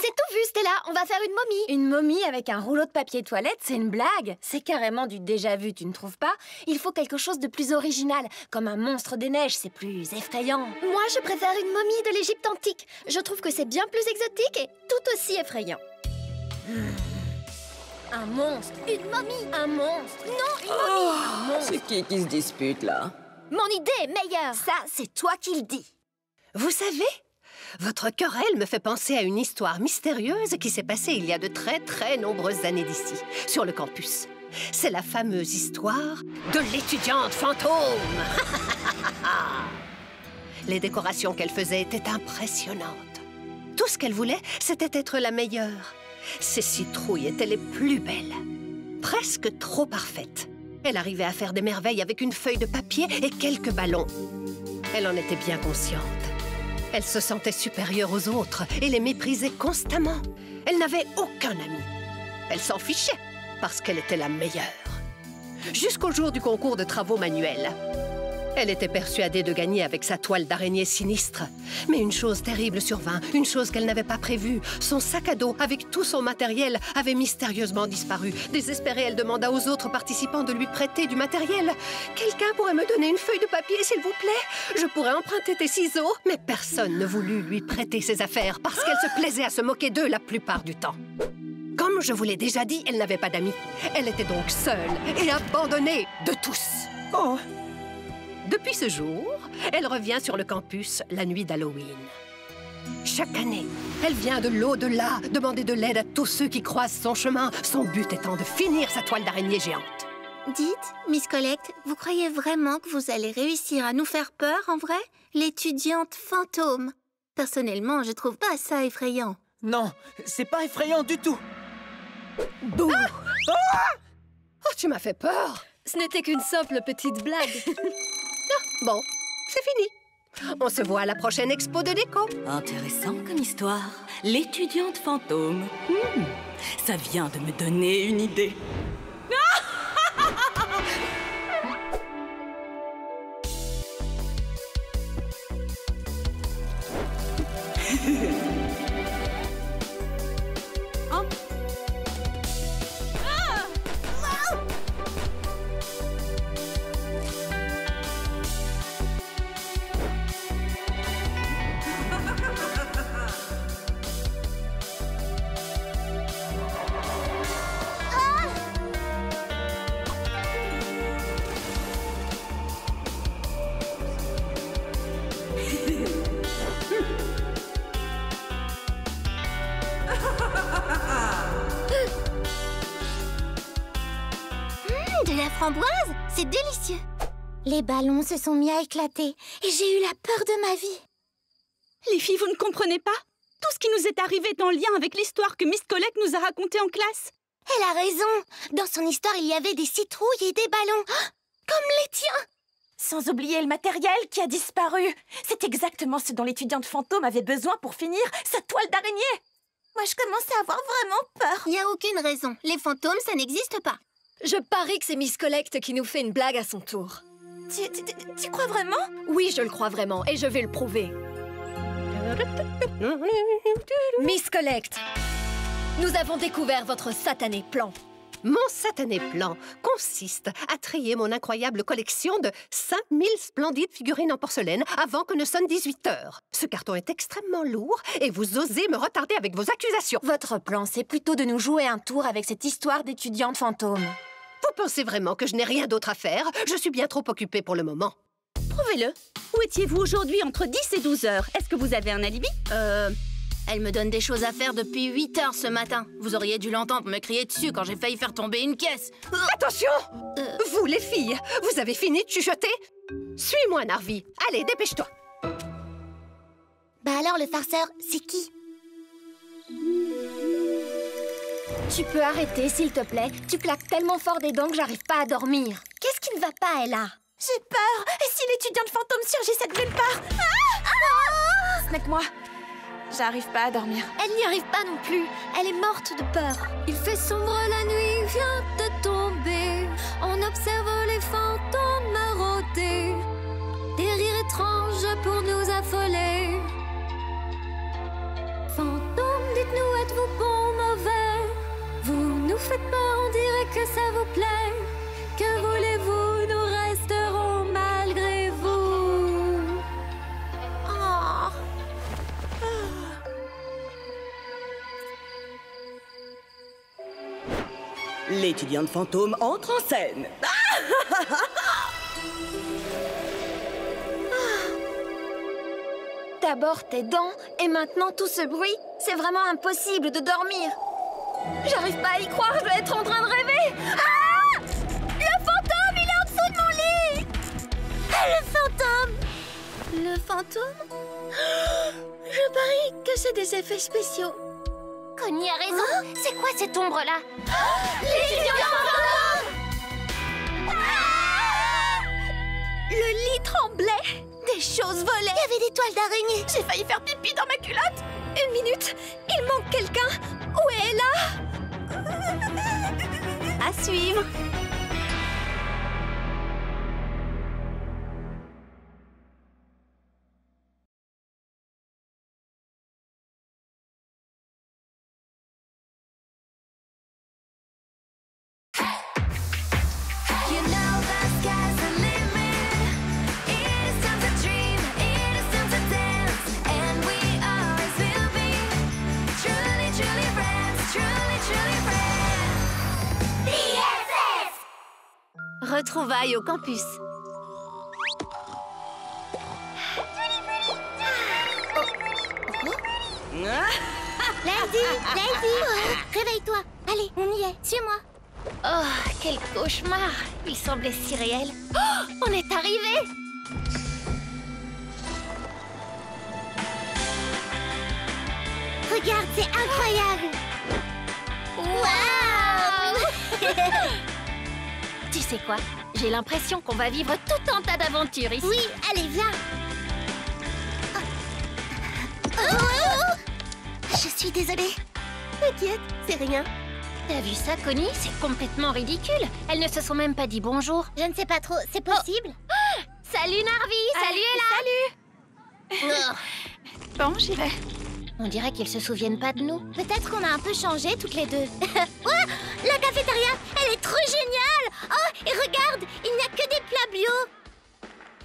C'est tout vu, Stella. On va faire une momie. Une momie avec un rouleau de papier toilette, c'est une blague. C'est carrément du déjà-vu, tu ne trouves pas? Il faut quelque chose de plus original. Comme un monstre des neiges, c'est plus effrayant. Moi, je préfère une momie de l'Égypte antique. Je trouve que c'est bien plus exotique et tout aussi effrayant. Un monstre. Une momie. Un monstre. Non, une momie. Un monstre. C'est qui se dispute, là? Mon idée est meilleure. Ça, c'est toi qui le dis. Vous savez, votre querelle me fait penser à une histoire mystérieuse qui s'est passée il y a de très nombreuses années d'ici, sur le campus. C'est la fameuse histoire de l'étudiante fantôme. Les décorations qu'elle faisait étaient impressionnantes. Tout ce qu'elle voulait, c'était être la meilleure. Ses citrouilles étaient les plus belles, presque trop parfaites. Elle arrivait à faire des merveilles avec une feuille de papier et quelques ballons. Elle en était bien consciente. Elle se sentait supérieure aux autres et les méprisait constamment. Elle n'avait aucun ami. Elle s'en fichait parce qu'elle était la meilleure. Jusqu'au jour du concours de travaux manuels. Elle était persuadée de gagner avec sa toile d'araignée sinistre. Mais une chose terrible survint, une chose qu'elle n'avait pas prévue. Son sac à dos, avec tout son matériel, avait mystérieusement disparu. Désespérée, elle demanda aux autres participants de lui prêter du matériel. « Quelqu'un pourrait me donner une feuille de papier, s'il vous plaît? Je pourrais emprunter tes ciseaux. » Mais personne ne voulut lui prêter ses affaires parce qu'elle se plaisait à se moquer d'eux la plupart du temps. Comme je vous l'ai déjà dit, elle n'avait pas d'amis. Elle était donc seule et abandonnée de tous. Oh! Depuis ce jour, elle revient sur le campus la nuit d'Halloween. Chaque année, elle vient de l'au-delà demander de l'aide à tous ceux qui croisent son chemin, son but étant de finir sa toile d'araignée géante. Dites, Miss Collect, vous croyez vraiment que vous allez réussir à nous faire peur, en vrai? L'étudiante fantôme. Personnellement, je trouve pas ça effrayant. Non, c'est pas effrayant du tout. Bouh! Ah! Oh, tu m'as fait peur! Ce n'était qu'une simple petite blague. Bon, c'est fini. On se voit à la prochaine expo de déco. Intéressant comme histoire. L'étudiante fantôme. Ça vient de me donner une idée. De la framboise? C'est délicieux. Les ballons se sont mis à éclater et j'ai eu la peur de ma vie. Les filles, vous ne comprenez pas? Tout ce qui nous est arrivé est en lien avec l'histoire que Miss Collect nous a racontée en classe. Elle a raison. Dans son histoire, il y avait des citrouilles et des ballons. Comme les tiens. Sans oublier le matériel qui a disparu. C'est exactement ce dont l'étudiante fantôme avait besoin pour finir sa toile d'araignée. Moi, je commence à avoir vraiment peur. Il n'y a aucune raison. Les fantômes, ça n'existe pas. Je parie que c'est Miss Collect qui nous fait une blague à son tour. Tu crois vraiment? Oui, je le crois vraiment, et je vais le prouver. Miss Collect, nous avons découvert votre satané plan. Mon satané plan consiste à trier mon incroyable collection de 5000 splendides figurines en porcelaine avant que ne sonne 18 heures. Ce carton est extrêmement lourd et vous osez me retarder avec vos accusations. Votre plan, c'est plutôt de nous jouer un tour avec cette histoire d'étudiante fantôme. Vous pensez vraiment que je n'ai rien d'autre à faire? Je suis bien trop occupée pour le moment. Prouvez-le. Où étiez-vous aujourd'hui entre 10 et 12 heures? Est-ce que vous avez un alibi? Elle me donne des choses à faire depuis 8 heures ce matin. Vous auriez dû l'entendre me crier dessus quand j'ai failli faire tomber une caisse. Attention! Vous, les filles, vous avez fini de chuchoter? Suis-moi, Narvi. Allez, dépêche-toi. Bah alors, le farceur, c'est qui? Tu peux arrêter, s'il te plaît. Tu claques tellement fort des dents que j'arrive pas à dormir. Qu'est-ce qui ne va pas, Ella? J'ai peur. Et si l'étudiante fantôme surgissait de nulle part? Snack-moi. J'arrive pas à dormir. Elle n'y arrive pas non plus. Elle est morte de peur. Il fait sombre, la nuit vient de tomber. On observe les fantômes marauder. Des rires étranges pour nous affoler. Fantômes, dites-nous, êtes-vous bon, mauvais? Vous nous faites peur, on dirait que ça vous plaît. Que voulez-vous, nous resterons malgré vous. Oh. L'étudiante fantôme entre en scène. D'abord tes dents, et maintenant tout ce bruit. C'est vraiment impossible de dormir. J'arrive pas à y croire, je dois être en train de rêver. Ah! Le fantôme, il est en dessous de mon lit. Ah, le fantôme! Le fantôme? Je parie que c'est des effets spéciaux. Connie a raison. C'est quoi cette ombre-là? L'étudiant fantôme! Le lit tremblait. Des choses volaient. Il y avait des toiles d'araignée. J'ai failli faire pipi dans ma culotte. Une minute, il manque quelqu'un. Où est Ella? À suivre. Retrouvailles au campus. Lady, réveille-toi. Allez, on y est. Suis-moi. Oh, quel cauchemar. Il semblait si réel. Oh, on est arrivé. Regarde, c'est incroyable. Waouh. Tu sais quoi? J'ai l'impression qu'on va vivre tout un tas d'aventures ici. Oui, allez, viens. Je suis désolée. T'inquiète, c'est rien. T'as vu ça, Connie? C'est complètement ridicule. Elles ne se sont même pas dit bonjour. Je ne sais pas trop, c'est possible? Oh. Salut Narvi, salut Ella. Salut. Bon, j'y vais. On dirait qu'ils se souviennent pas de nous. Peut-être qu'on a un peu changé toutes les deux. Oh, la cafétéria, elle est trop géniale. Oh, et regarde, il n'y a que des plats bio.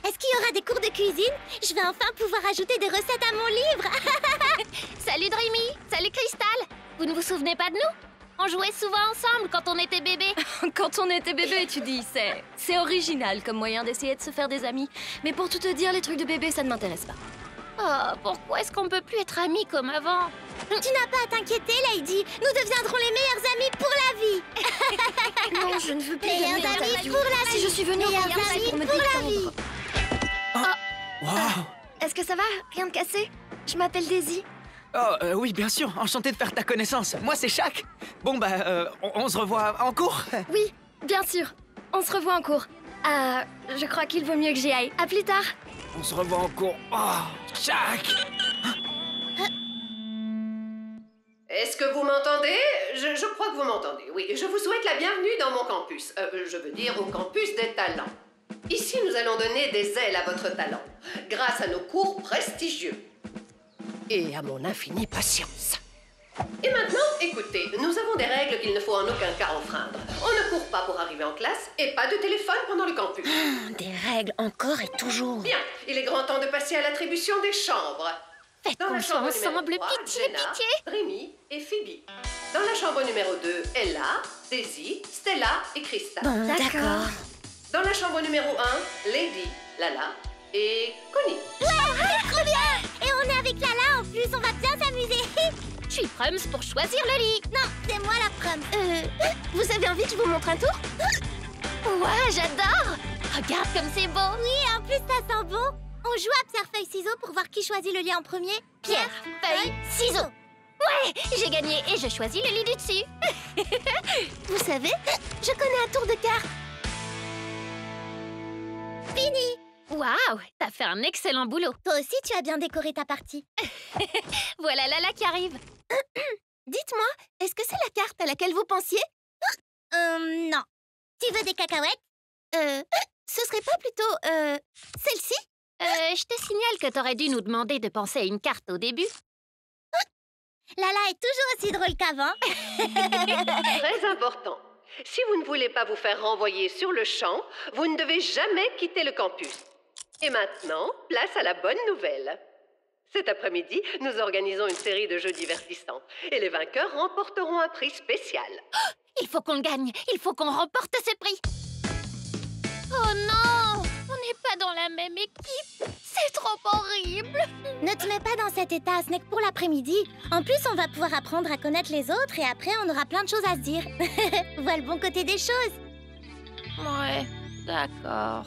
Est-ce qu'il y aura des cours de cuisine? Je vais enfin pouvoir ajouter des recettes à mon livre. Salut Dreamy, salut Crystal. Vous ne vous souvenez pas de nous? On jouait souvent ensemble quand on était bébé. Quand on était bébé, tu dis, c'est original comme moyen d'essayer de se faire des amis. Mais pour tout te dire, les trucs de bébé, ça ne m'intéresse pas. Oh, pourquoi est-ce qu'on peut plus être amis comme avant? Tu n'as pas à t'inquiéter, Lady. Nous deviendrons les meilleurs amis pour la vie. Non, je ne veux plus meilleurs amis pour la vie. Si je suis venue meilleurs amis amis pour me pour la détendre. vie. Est-ce que ça va? Rien de cassé? Je m'appelle Daisy. Oh, oui, bien sûr. Enchanté de faire ta connaissance. Moi, c'est Shaq. Bon, bah, on se revoit en cours. Oui, bien sûr. On se revoit en cours. Je crois qu'il vaut mieux que j'y aille. À plus tard. On se revoit en cours. Oh, Shaq. Est-ce que vous m'entendez? Je crois que vous m'entendez, oui. Je vous souhaite la bienvenue dans mon campus. Je veux dire au campus des talents. Ici, nous allons donner des ailes à votre talent, grâce à nos cours prestigieux. Et à mon infinie patience. Et maintenant, écoutez, nous avons des règles qu'il ne faut en aucun cas enfreindre. On ne court pas pour arriver en classe et pas de téléphone pendant le campus. Des règles encore et toujours. Bien, il est grand temps de passer à l'attribution des chambres. Faites Dans la qu'on soit chambre ensemble, numéro 3, pitié, Jenna, pitié. Rémi et Phoebe. Dans la chambre numéro 2, Ella, Daisy, Stella et Krista. Bon, d'accord. Dans la chambre numéro 1, Lady, Lala et Connie. Ouais, c'est trop bien. Et on est avec Lala en plus, on va bien s'amuser. Je suis Prums pour choisir le lit. Non, c'est moi la Prums. Vous avez envie que je vous montre un tour? Ouais, j'adore. Regarde comme c'est beau. Oui, en plus ça sent bon. On On joue à pierre, feuille, ciseaux pour voir qui choisit le lit en premier. Pierre, feuille, ciseaux. Ouais, j'ai gagné et je choisis le lit du dessus. Vous savez, je connais un tour de cartes. Fini. Waouh, t'as fait un excellent boulot. Toi aussi, tu as bien décoré ta partie. Voilà Lala qui arrive. Dites-moi, est-ce que c'est la carte à laquelle vous pensiez? Non. Tu veux des cacahuètes? Ce serait pas plutôt, celle-ci? Je te signale que t'aurais dû nous demander de penser à une carte au début. Lala est toujours aussi drôle qu'avant. Très important. Si vous ne voulez pas vous faire renvoyer sur le champ, vous ne devez jamais quitter le campus. Et maintenant, place à la bonne nouvelle. Cet après-midi, nous organisons une série de jeux divertissants. Et les vainqueurs remporteront un prix spécial. Oh, il faut qu'on le gagne. Il faut qu'on remporte ce prix. Oh non! On n'est pas dans la même équipe. C'est trop horrible. Ne te mets pas dans cet état, ce n'est que pour l'après-midi. En plus, on va pouvoir apprendre à connaître les autres et après, on aura plein de choses à se dire. Vois le bon côté des choses. Ouais, d'accord.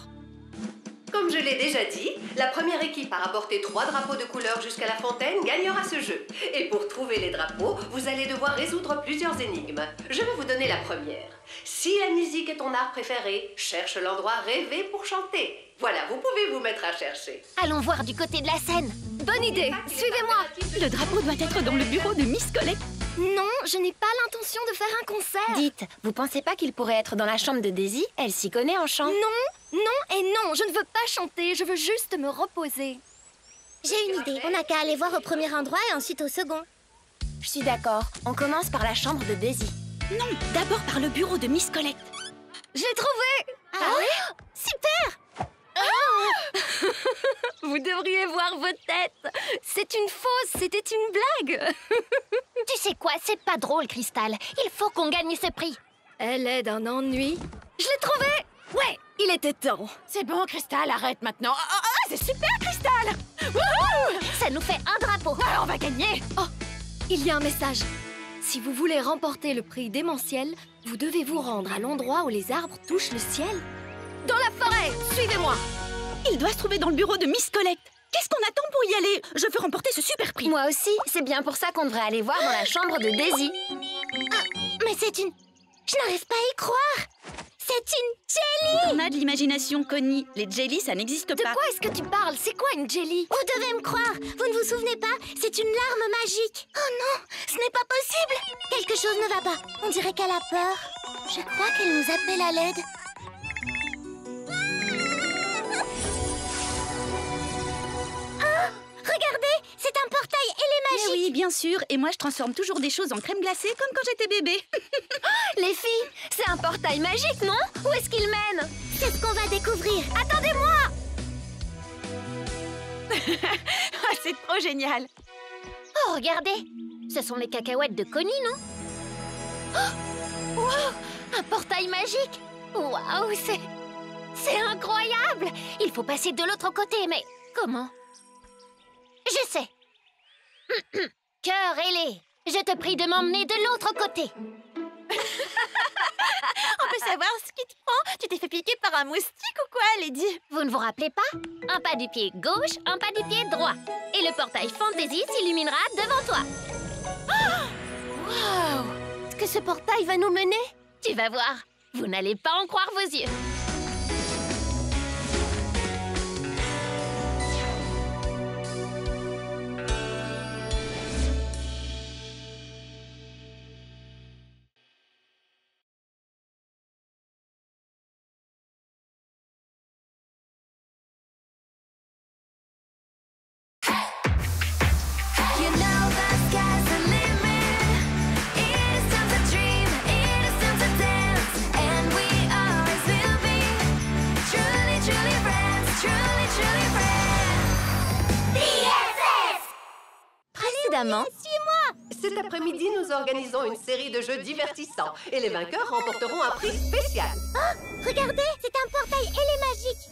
Comme je l'ai déjà dit, la première équipe à rapporter 3 drapeaux de couleur jusqu'à la fontaine gagnera ce jeu. Et pour trouver les drapeaux, vous allez devoir résoudre plusieurs énigmes. Je vais vous donner la première. Si la musique est ton art préféré, cherche l'endroit rêvé pour chanter. Voilà, vous pouvez vous mettre à chercher. Allons voir du côté de la scène. Bonne idée, suivez-moi. Le drapeau doit être dans le bureau de Miss Colette. Non, je n'ai pas l'intention de faire un concert. Dites, vous pensez pas qu'il pourrait être dans la chambre de Daisy? Elle s'y connaît en chant. Non, non et non, je ne veux pas chanter, je veux juste me reposer. J'ai une idée, on n'a qu'à aller voir au premier endroit et ensuite au second. Je suis d'accord, on commence par la chambre de Daisy. Non, d'abord par le bureau de Miss Colette. Je l'ai trouvé! Ah oui? Super! Vous devriez voir vos têtes. C'est une fausse, c'était une blague. Tu sais quoi, c'est pas drôle, Cristal. Il faut qu'on gagne ce prix. Elle est d'un ennui. Je l'ai trouvé! Ouais, il était temps. C'est bon, Cristal, arrête maintenant. C'est super, Cristal! Ça nous fait un drapeau. On va gagner! Oh, il y a un message. Si vous voulez remporter le prix démentiel, vous devez vous rendre à l'endroit où les arbres touchent le ciel. Dans la forêt, suivez-moi. Il doit se trouver dans le bureau de Miss Colette. Qu'est-ce qu'on attend pour y aller? Je veux remporter ce super prix. Moi aussi, c'est bien pour ça qu'on devrait aller voir dans la chambre de Daisy. Mais c'est une... Je n'arrive pas à y croire. C'est une jelly. On a de l'imagination, Connie. Les jellies, ça n'existe pas. De quoi est-ce que tu parles? C'est quoi une jelly? Vous devez me croire. Vous ne vous souvenez pas? C'est une larme magique. Oh non, ce n'est pas possible. Quelque chose ne va pas. On dirait qu'elle a peur. Je crois qu'elle nous appelle à l'aide. Regardez, c'est un portail ailé magique. Oui, bien sûr. Et moi, je transforme toujours des choses en crème glacée comme quand j'étais bébé. Les filles, c'est un portail magique, non? Où est-ce qu'il mène? C'est ce qu'on va découvrir. Attendez-moi! C'est trop génial. Oh, regardez. Ce sont les cacahuètes de Connie, non? Oh, wow, un portail magique. Waouh, c'est incroyable. Il faut passer de l'autre côté, mais comment? Je sais. Cœur ailé, je te prie de m'emmener de l'autre côté. On peut savoir ce qui te prend? Tu t'es fait piquer par un moustique ou quoi, Lady? Vous ne vous rappelez pas? Un pas du pied gauche, un pas du pied droit. Et le portail Fantasy s'illuminera devant toi. Waouh! Est-ce que ce portail va nous mener? Tu vas voir. Vous n'allez pas en croire vos yeux. Précédemment. Suis-moi! Cet après-midi, nous organisons une série de jeux divertissants et les vainqueurs remporteront un prix spécial. Oh, regardez, c'est un portail ailé magique.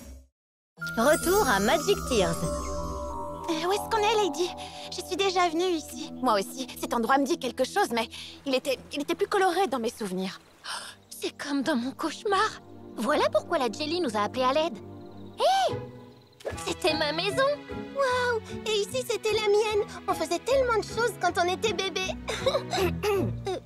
Retour à Magic Tears. Où est-ce qu'on est, Lady? Je suis déjà venue ici. Moi aussi, cet endroit me dit quelque chose, mais il était plus coloré dans mes souvenirs. C'est comme dans mon cauchemar. Voilà pourquoi la Jelly nous a appelés à l'aide. Hé! C'était ma maison. Waouh! Et ici, c'était la mienne. On faisait tellement de choses quand on était bébé.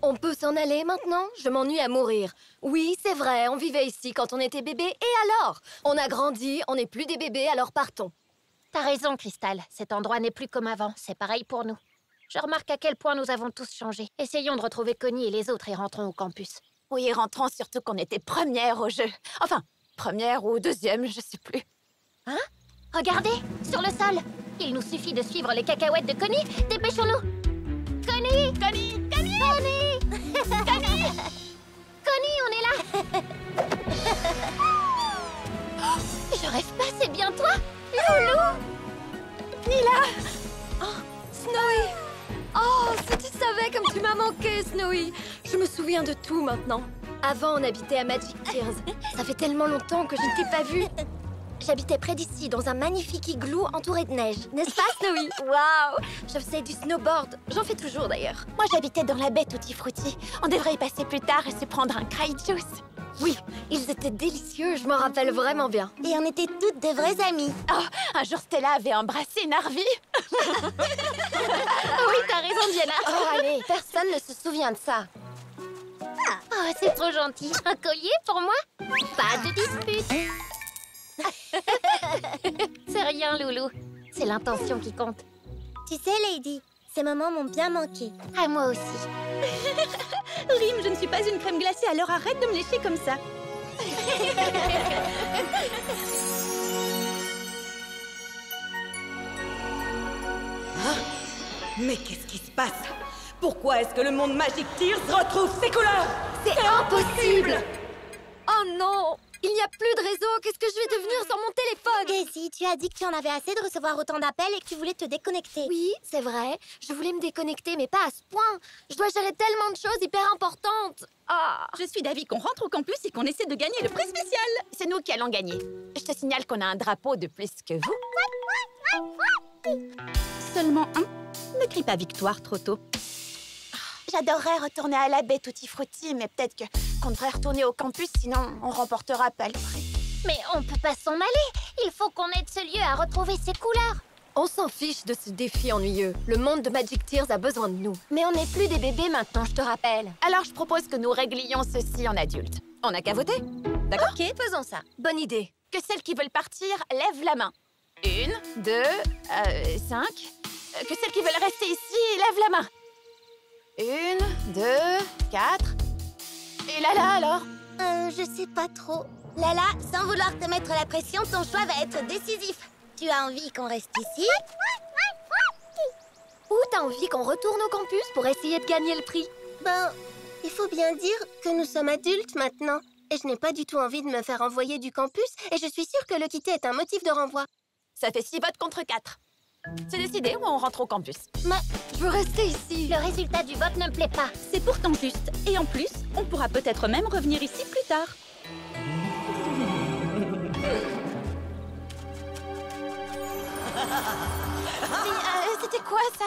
On peut s'en aller maintenant? Je m'ennuie à mourir. Oui, c'est vrai, on vivait ici quand on était bébé. Et alors? On a grandi, on n'est plus des bébés, alors partons. T'as raison, Crystal. Cet endroit n'est plus comme avant. C'est pareil pour nous. Je remarque à quel point nous avons tous changé. Essayons de retrouver Connie et les autres et rentrons au campus. Oui, rentrons surtout qu'on était première au jeu. Enfin, première ou deuxième, je sais plus. Hein? Regardez, sur le sol. Il nous suffit de suivre les cacahuètes de Connie. Dépêchons-nous. Connie! Connie! Connie! Connie! Connie! Connie, on est là. Je rêve pas, c'est bien toi? Loulou! Nila! Oh, Snowy! Oh, si tu savais comme tu m'as manqué, Snowy! Je me souviens de tout maintenant. Avant, on habitait à Magic Tears. Ça fait tellement longtemps que je ne t'ai pas vue. J'habitais près d'ici, dans un magnifique igloo entouré de neige. N'est-ce pas, Snowy? Waouh! Je faisais du snowboard. J'en fais toujours, d'ailleurs. Moi, j'habitais dans la baie Tutti Frutti. On devrait y passer plus tard et se prendre un cry juice. Oui, ils étaient délicieux, je m'en rappelle vraiment bien. Et on était toutes de vraies amies. Oh, un jour, Stella avait embrassé Narvi. Oui, t'as raison, Diana. Oh, allez, personne ne se souvient de ça. Oh, c'est trop gentil. Un collier pour moi? Pas de dispute. C'est rien, Loulou. C'est l'intention qui compte. Tu sais, Lady, ces moments m'ont bien manqué. À moi aussi. Rim, je ne suis pas une crème glacée, alors arrête de me lécher comme ça. Mais qu'est-ce qui se passe? Pourquoi est-ce que le monde Magic Tears retrouve ses couleurs? C'est impossible! Oh non! Il n'y a plus de réseau, qu'est-ce que je vais devenir sans mon téléphone? Daisy, tu as dit que tu en avais assez de recevoir autant d'appels et que tu voulais te déconnecter. Oui, c'est vrai. Je voulais me déconnecter, mais pas à ce point. Je dois gérer tellement de choses hyper importantes. Ah. Je suis d'avis qu'on rentre au campus et qu'on essaie de gagner le prix spécial. C'est nous qui allons gagner. Je te signale qu'on a un drapeau de plus que vous. Seulement un? Ne crie pas victoire trop tôt. J'adorerais retourner à la baie Tutti Frutti, mais peut-être qu'on devrait retourner au campus, sinon on remportera pas le prix. Mais on peut pas s'en aller. Il faut qu'on aide ce lieu à retrouver ses couleurs. On s'en fiche de ce défi ennuyeux. Le monde de Magic Tears a besoin de nous. Mais on n'est plus des bébés maintenant, je te rappelle. Alors je propose que nous réglions ceci en adultes. On n'a qu'à voter. D'accord? Ok, faisons ça. Bonne idée. Que celles qui veulent partir lèvent la main. 1, 2, 5. Que celles qui veulent rester ici lèvent la main. 1, 2, 4. Et Lala alors? Je sais pas trop. Lala, sans vouloir te mettre la pression, ton choix va être décisif. Tu as envie qu'on reste ici? Ou t'as envie qu'on retourne au campus pour essayer de gagner le prix? Ben, il faut bien dire que nous sommes adultes maintenant. Et je n'ai pas du tout envie de me faire envoyer du campus. Et je suis sûre que le quitter est un motif de renvoi. Ça fait 6 votes contre 4. C'est décidé ou on rentre au campus? Mais je veux rester ici. Le résultat du vote ne me plaît pas. C'est pourtant juste. Et en plus, on pourra peut-être même revenir ici plus tard. Mais c'était quoi ça?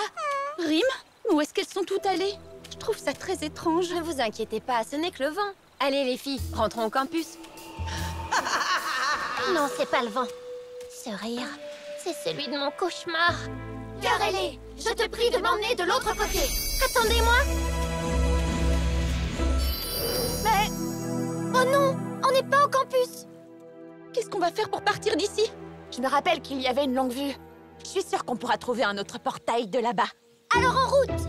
Rim? Où est-ce qu'elles sont toutes allées? Je trouve ça très étrange. Ne vous inquiétez pas, ce n'est que le vent. Allez les filles, rentrons au campus. Non, c'est pas le vent. Ce rire, c'est celui de mon cauchemar. Garelé, je te prie de m'emmener de l'autre côté. Attendez-moi. Mais... Oh non, on n'est pas au campus. Qu'est-ce qu'on va faire pour partir d'ici? Je me rappelle qu'il y avait une longue vue. Je suis sûre qu'on pourra trouver un autre portail de là-bas. Alors en route!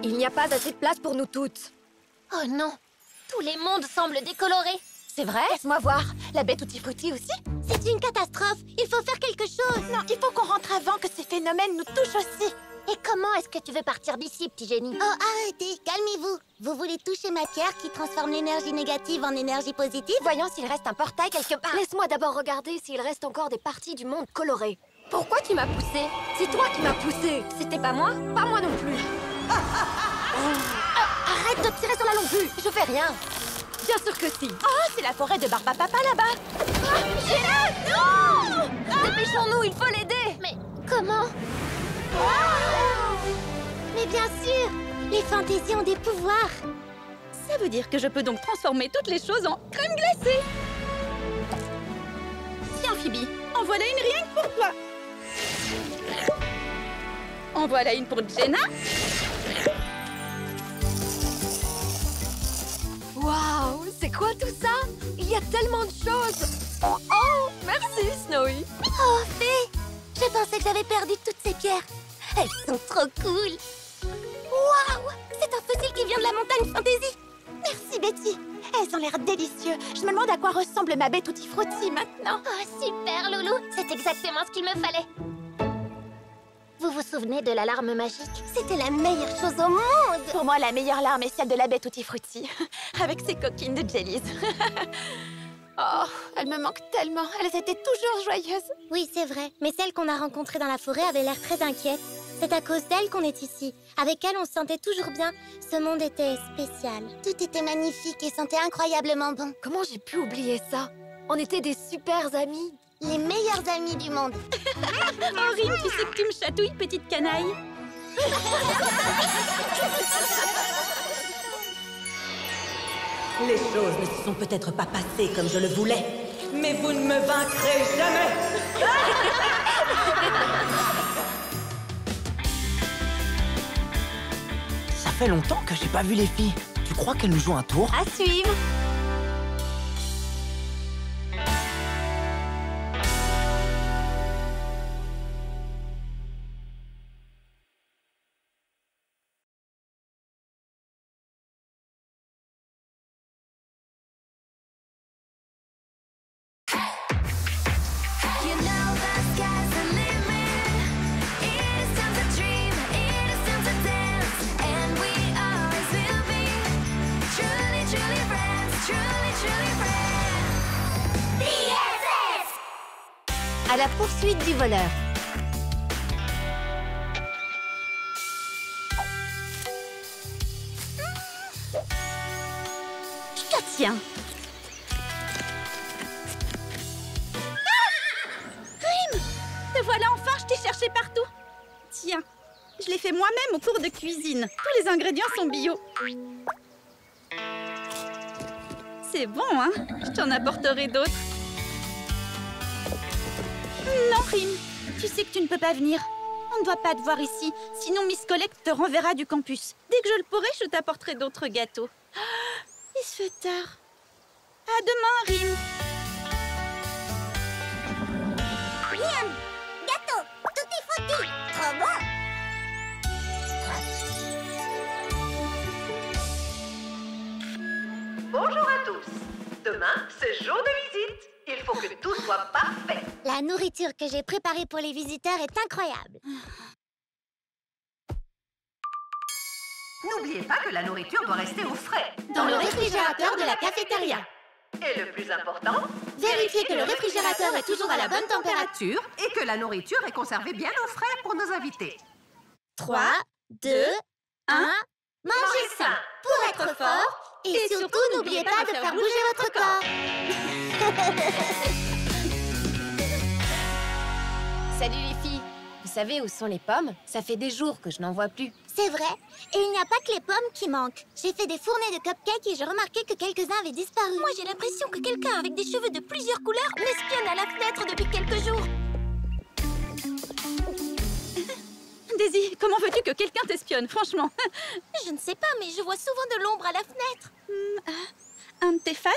Il n'y a pas assez de place pour nous toutes. Oh non, tous les mondes semblent décolorés. C'est vrai? Laisse-moi voir. La baie Tutti Frutti aussi? C'est une catastrophe. Il faut faire quelque chose. Non, il faut qu'on rentre avant que ces phénomènes nous touchent aussi. Et comment est-ce que tu veux partir d'ici, petit génie? Oh, arrêtez, calmez-vous. Vous voulez toucher ma pierre qui transforme l'énergie négative en énergie positive? Voyons s'il reste un portail quelque part. Laisse-moi d'abord regarder s'il reste encore des parties du monde colorées. Pourquoi tu m'as poussé? C'est toi qui m'as poussé. C'était pas moi? Pas moi non plus. Arrête de tirer sur la longue vue. Je fais rien. Bien sûr que si. Oh, c'est la forêt de Barbapapa là-bas. Non! Dépêchons-nous, il faut l'aider. Mais comment? Mais bien sûr, les fantaisies ont des pouvoirs. Ça veut dire que je peux donc transformer toutes les choses en crème glacée. Si on Phoebe. En voilà une rien que pour toi. En voilà une pour Jenna. Waouh, c'est quoi tout ça? Il y a tellement de choses. Oh, merci Snowy. Oh, Fée, je pensais que j'avais perdu toutes ces pierres. Elles sont trop cool. Waouh, c'est un fossile qui vient de la montagne Fantasy. Merci Betty. Elles ont l'air délicieuses. Je me demande à quoi ressemble ma baie Tutti Frutti maintenant. Oh, super, Loulou. C'est exactement ce qu'il me fallait. Vous vous souvenez de l'alarme magique? C'était la meilleure chose au monde. Pour moi, la meilleure larme est celle de la baie Tutti Frutti. Avec ses coquines de jellies. Oh, elles me manquent tellement. Elles étaient toujours joyeuses. Oui, c'est vrai. Mais celle qu'on a rencontrée dans la forêt avait l'air très inquiète. C'est à cause d'elle qu'on est ici. Avec elle, on se sentait toujours bien. Ce monde était spécial. Tout était magnifique et sentait incroyablement bon. Comment j'ai pu oublier ça? On était des super amis. Les meilleurs amis du monde. Oh, Rim, tu sais que tu me chatouilles, petite canaille. Les choses ne se sont peut-être pas passées comme je le voulais, mais vous ne me vaincrez jamais. Ça fait longtemps que j'ai pas vu les filles. Tu crois qu'elles nous jouent un tour? À suivre. À la poursuite du voleur. Je te tiens. Rim, te voilà enfin, je t'ai cherché partout. Tiens, je l'ai fait moi-même au cours de cuisine. Tous les ingrédients sont bio. C'est bon, hein? Je t'en apporterai d'autres. Non, Rim, tu sais que tu ne peux pas venir. On ne doit pas te voir ici, sinon Miss Collect te renverra du campus. Dès que je le pourrai, je t'apporterai d'autres gâteaux. Il se fait tard. À demain, Rim. Miam, gâteau, Tutti Frutti, trop bon. Bonjour à tous. Demain, c'est jour de visite. Il faut que tout soit parfait. La nourriture que j'ai préparée pour les visiteurs est incroyable. N'oubliez pas que la nourriture doit rester au frais. Dans le réfrigérateur de la cafétéria. Et le plus important, Vérifiez que le réfrigérateur est toujours à la bonne température. et que la nourriture est conservée bien au frais pour nos invités. 3, 2, 1, mangez sain pour être fort. Et surtout, n'oubliez pas de faire bouger votre corps. Salut les filles. Vous savez où sont les pommes? Ça fait des jours que je n'en vois plus. C'est vrai. Et il n'y a pas que les pommes qui manquent. J'ai fait des fournées de cupcakes et j'ai remarqué que quelques-uns avaient disparu. Moi, j'ai l'impression que quelqu'un avec des cheveux de plusieurs couleurs m'espionne à la fenêtre depuis quelques jours. Daisy, comment veux-tu que quelqu'un t'espionne, franchement? Je ne sais pas, mais je vois souvent de l'ombre à la fenêtre. Un de tes fans?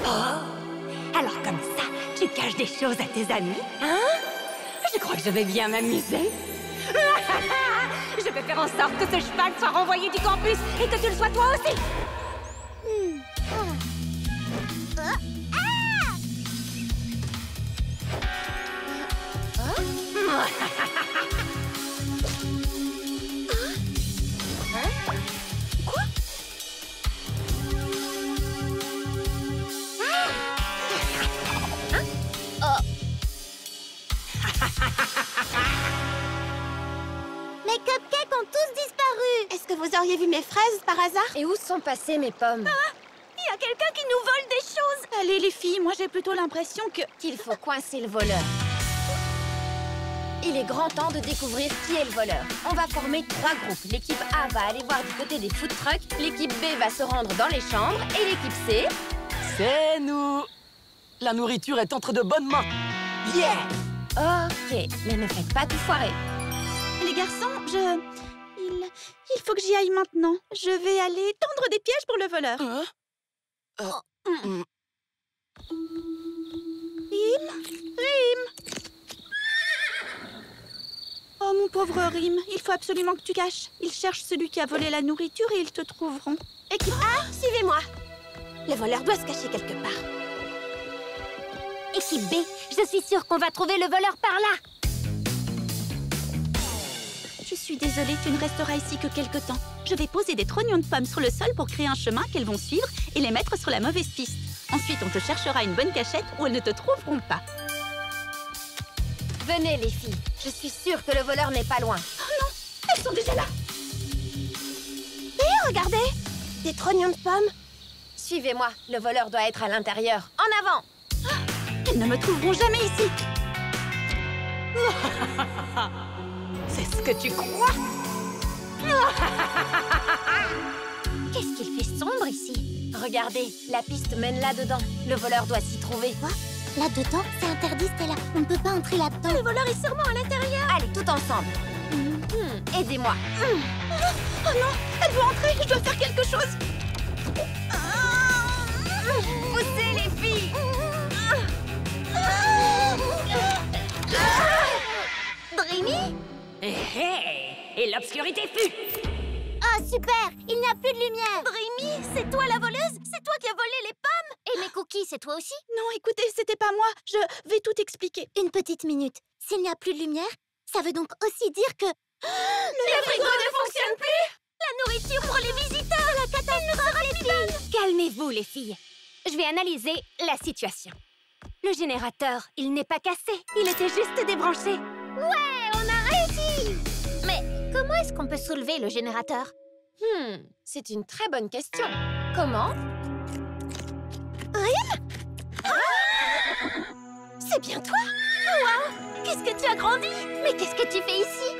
Oh, alors comme ça, tu caches des choses à tes amis, hein? Je crois que je vais bien m'amuser. Je vais faire en sorte que ce cheval soit renvoyé du campus et que tu le sois toi aussi. Quoi? Mes cupcakes ont tous disparu. Est-ce que vous auriez vu mes fraises par hasard? Et où sont passées mes pommes? Il y a quelqu'un qui nous vole des choses. Allez les filles, moi j'ai plutôt l'impression qu'il faut coincer le voleur. Il est grand temps de découvrir qui est le voleur. On va former 3 groupes. L'équipe A va aller voir du côté des food trucks, l'équipe B va se rendre dans les chambres et l'équipe C... C'est nous. La nourriture est entre de bonnes mains. Yeah! Ok, mais ne faites pas tout foirer. Les garçons, il faut que j'y aille maintenant. Je vais aller tendre des pièges pour le voleur. Rim! Oh, mon pauvre Rim, il faut absolument que tu caches. Ils cherchent celui qui a volé la nourriture et ils te trouveront. Équipe A, suivez-moi. Le voleur doit se cacher quelque part. Équipe B, je suis sûre qu'on va trouver le voleur par là. Je suis désolée, tu ne resteras ici que quelque temps. Je vais poser des trognons de pommes sur le sol pour créer un chemin qu'elles vont suivre et les mettre sur la mauvaise piste. Ensuite, on te cherchera une bonne cachette où elles ne te trouveront pas. Venez, les filles. Je suis sûre que le voleur n'est pas loin. Oh non, elles sont déjà là. Hé, regardez, des trognons de pommes. Suivez-moi, le voleur doit être à l'intérieur. En avant! Elles ne me trouveront jamais ici. C'est ce que tu crois? Qu'est-ce qu'il fait sombre ici? Regardez, la piste mène là-dedans. Le voleur doit s'y trouver. Quoi? Là-dedans? C'est interdit, Stella. On ne peut pas entrer là-dedans. Le voleur est sûrement à l'intérieur. Allez, tout ensemble. Aidez-moi. Oh non, elle veut entrer. Je dois faire quelque chose. Poussez, les filles. Dreamy? Et l'obscurité fut! Oh, super! Il n'y a plus de lumière. Dreamy, c'est toi la voleuse? C'est toi qui as volé les pommes? Et mes cookies, c'est toi aussi? Non, écoutez, c'était pas moi. Je vais tout expliquer. Une petite minute. S'il n'y a plus de lumière, ça veut donc aussi dire que... Le frigo ne fonctionne plus! La nourriture pour les visiteurs! La catastrophe! Calmez-vous, les filles. Je vais analyser la situation. Le générateur, il n'est pas cassé. Il était juste débranché. Ouais, on a réussi! Mais comment est-ce qu'on peut soulever le générateur? C'est une très bonne question. Comment? C'est bien toi? Wow! Qu'est-ce que tu as grandi? Mais qu'est-ce que tu fais ici?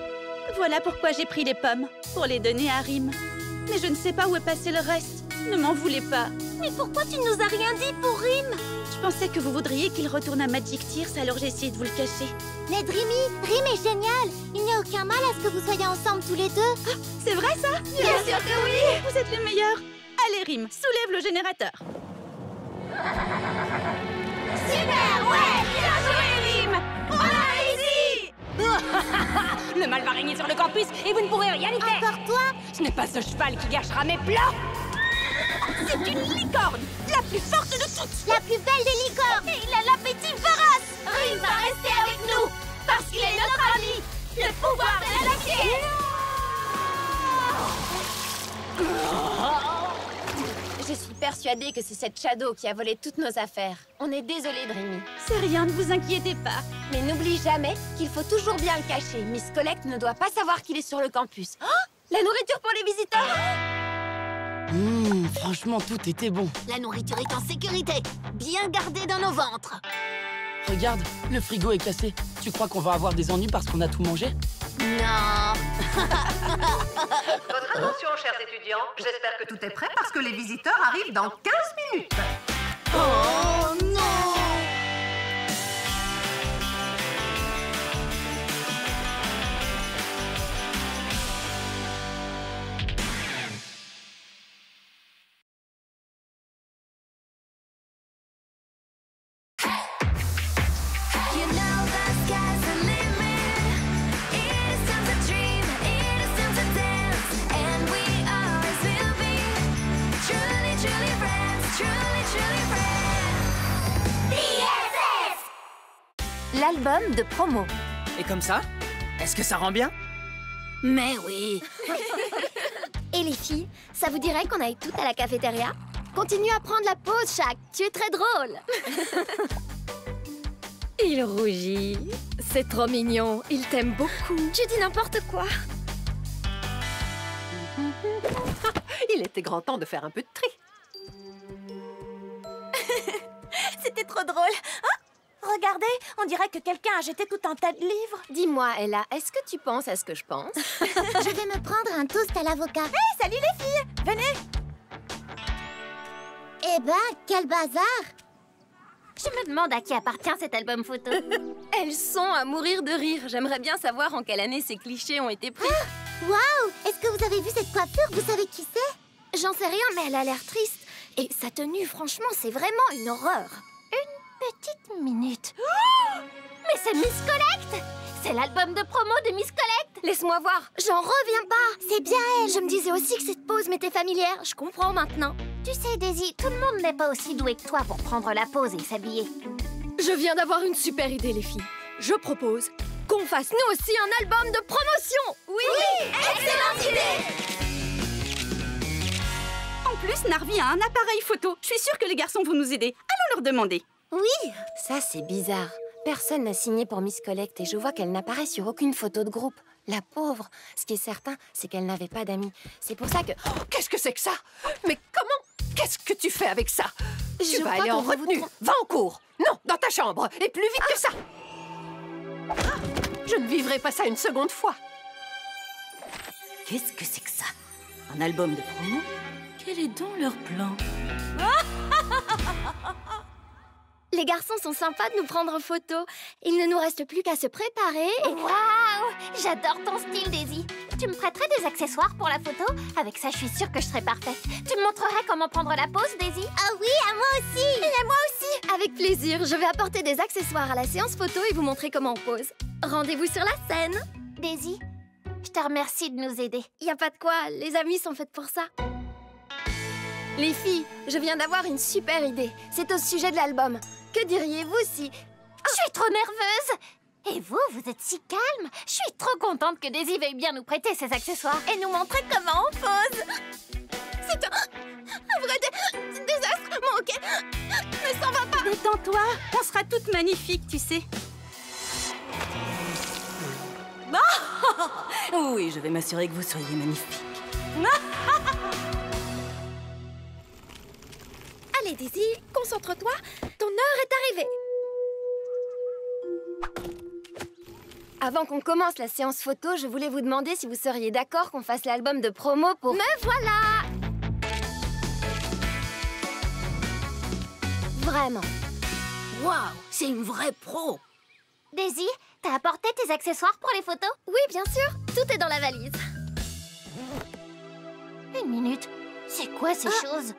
Voilà pourquoi j'ai pris les pommes, pour les donner à Rim. Mais je ne sais pas où est passé le reste. Ne m'en voulez pas. Mais pourquoi tu nous as rien dit pour Rim? Je pensais que vous voudriez qu'il retourne à Magic Tears, alors j'ai essayé de vous le cacher. Mais Dreamy, Rim est génial. Il n'y a aucun mal à ce que vous soyez ensemble tous les deux. Ah, c'est vrai ça? Bien sûr que oui! Vous êtes les meilleurs. Allez Rim, soulève le générateur. Super! Ouais! Bien joué, Rim! On a réussi! Le mal va régner sur le campus et vous ne pourrez rien y faire! Encore toi? Ce n'est pas ce cheval qui gâchera mes plats! C'est une licorne! La plus forte de toutes! La plus belle des licornes! Et il a l'appétit vorace! Rim va rester avec nous! Parce qu'il est notre ami! Le pouvoir de l'amitié! Je suis persuadée que c'est cette Shadow qui a volé toutes nos affaires. On est désolé, Dreamy. C'est rien, ne vous inquiétez pas. Mais n'oublie jamais qu'il faut toujours bien le cacher. Miss Collect ne doit pas savoir qu'il est sur le campus. Oh, la nourriture pour les visiteurs! Franchement, tout était bon. La nourriture est en sécurité, bien gardée dans nos ventres. Regarde, le frigo est cassé. Tu crois qu'on va avoir des ennuis parce qu'on a tout mangé? Non. Votre attention, chers étudiants. J'espère que tout est prêt parce que les visiteurs arrivent dans 15 minutes. Oh non! L'album de promo. Et comme ça, est-ce que ça rend bien? Mais oui. Et les filles, ça vous dirait qu'on aille toutes à la cafétéria? Continue à prendre la pause, Shaq. Tu es très drôle. Il rougit. C'est trop mignon. Il t'aime beaucoup. Tu dis n'importe quoi. Il était grand temps de faire un peu de tri. C'était trop drôle. Hein? Regardez, on dirait que quelqu'un a jeté tout un tas de livres. Dis-moi, Ella, est-ce que tu penses à ce que je pense? Je vais me prendre un toast à l'avocat. Hey, salut les filles! Venez! Eh ben, quel bazar! Je me demande à qui appartient cet album photo. Elles sont à mourir de rire. J'aimerais bien savoir en quelle année ces clichés ont été pris. Waouh! Est-ce que vous avez vu cette coiffure? Vous savez qui c'est? J'en sais rien, mais elle a l'air triste. Et sa tenue, franchement, c'est vraiment une horreur. Une petite minute. Mais c'est Miss Collect! C'est l'album de promo de Miss Collect! Laisse-moi voir. J'en reviens pas. C'est bien elle. Je me disais aussi que cette pose m'était familière. Je comprends maintenant. Tu sais, Daisy, tout le monde n'est pas aussi doué que toi pour prendre la pose et s'habiller. Je viens d'avoir une super idée, les filles. Je propose qu'on fasse nous aussi un album de promotion. Oui, excellente idée. En plus, Narvi a un appareil photo. Je suis sûre que les garçons vont nous aider. Allons leur demander. Oui. Ça, c'est bizarre. Personne n'a signé pour Miss Collect et je vois qu'elle n'apparaît sur aucune photo de groupe. La pauvre. Ce qui est certain, c'est qu'elle n'avait pas d'amis. C'est pour ça que... Oh, qu'est-ce que c'est que ça? Mais comment? Qu'est-ce que tu fais avec ça? Tu vas aller en retenue. Va en cours. Non, dans ta chambre. Et plus vite que ça. Je ne vivrai pas ça une seconde fois. Qu'est-ce que c'est que ça? Un album de promo? Quel est donc leur plan? Les garçons sont sympas de nous prendre en photo. Il ne nous reste plus qu'à se préparer et... Waouh! J'adore ton style, Daisy. Tu me prêterais des accessoires pour la photo? Avec ça, je suis sûre que je serais parfaite. Tu me montrerais comment prendre la pose, Daisy? Ah oui, à moi aussi! Et à moi aussi! Avec plaisir, je vais apporter des accessoires à la séance photo et vous montrer comment on pose. Rendez-vous sur la scène! Daisy, je te remercie de nous aider. Y a pas de quoi, les amis sont faites pour ça. Les filles, je viens d'avoir une super idée. C'est au sujet de l'album. Que diriez-vous si... Je suis trop nerveuse! Et vous, vous êtes si calme! Je suis trop contente que Daisy veuille bien nous prêter ses accessoires et nous montrer comment on pose! C'est un vrai désastre, bon, ok. Mais ça va pas! Détends-toi, on sera toutes magnifiques, tu sais. Oui, je vais m'assurer que vous soyez magnifiques. Allez, Daisy, concentre-toi. Ton heure est arrivée. Avant qu'on commence la séance photo, je voulais vous demander si vous seriez d'accord qu'on fasse l'album de promo pour... Me voilà! Vraiment. Waouh, c'est une vraie pro. Daisy, t'as apporté tes accessoires pour les photos? Oui, bien sûr. Tout est dans la valise. Une minute. C'est quoi ces choses?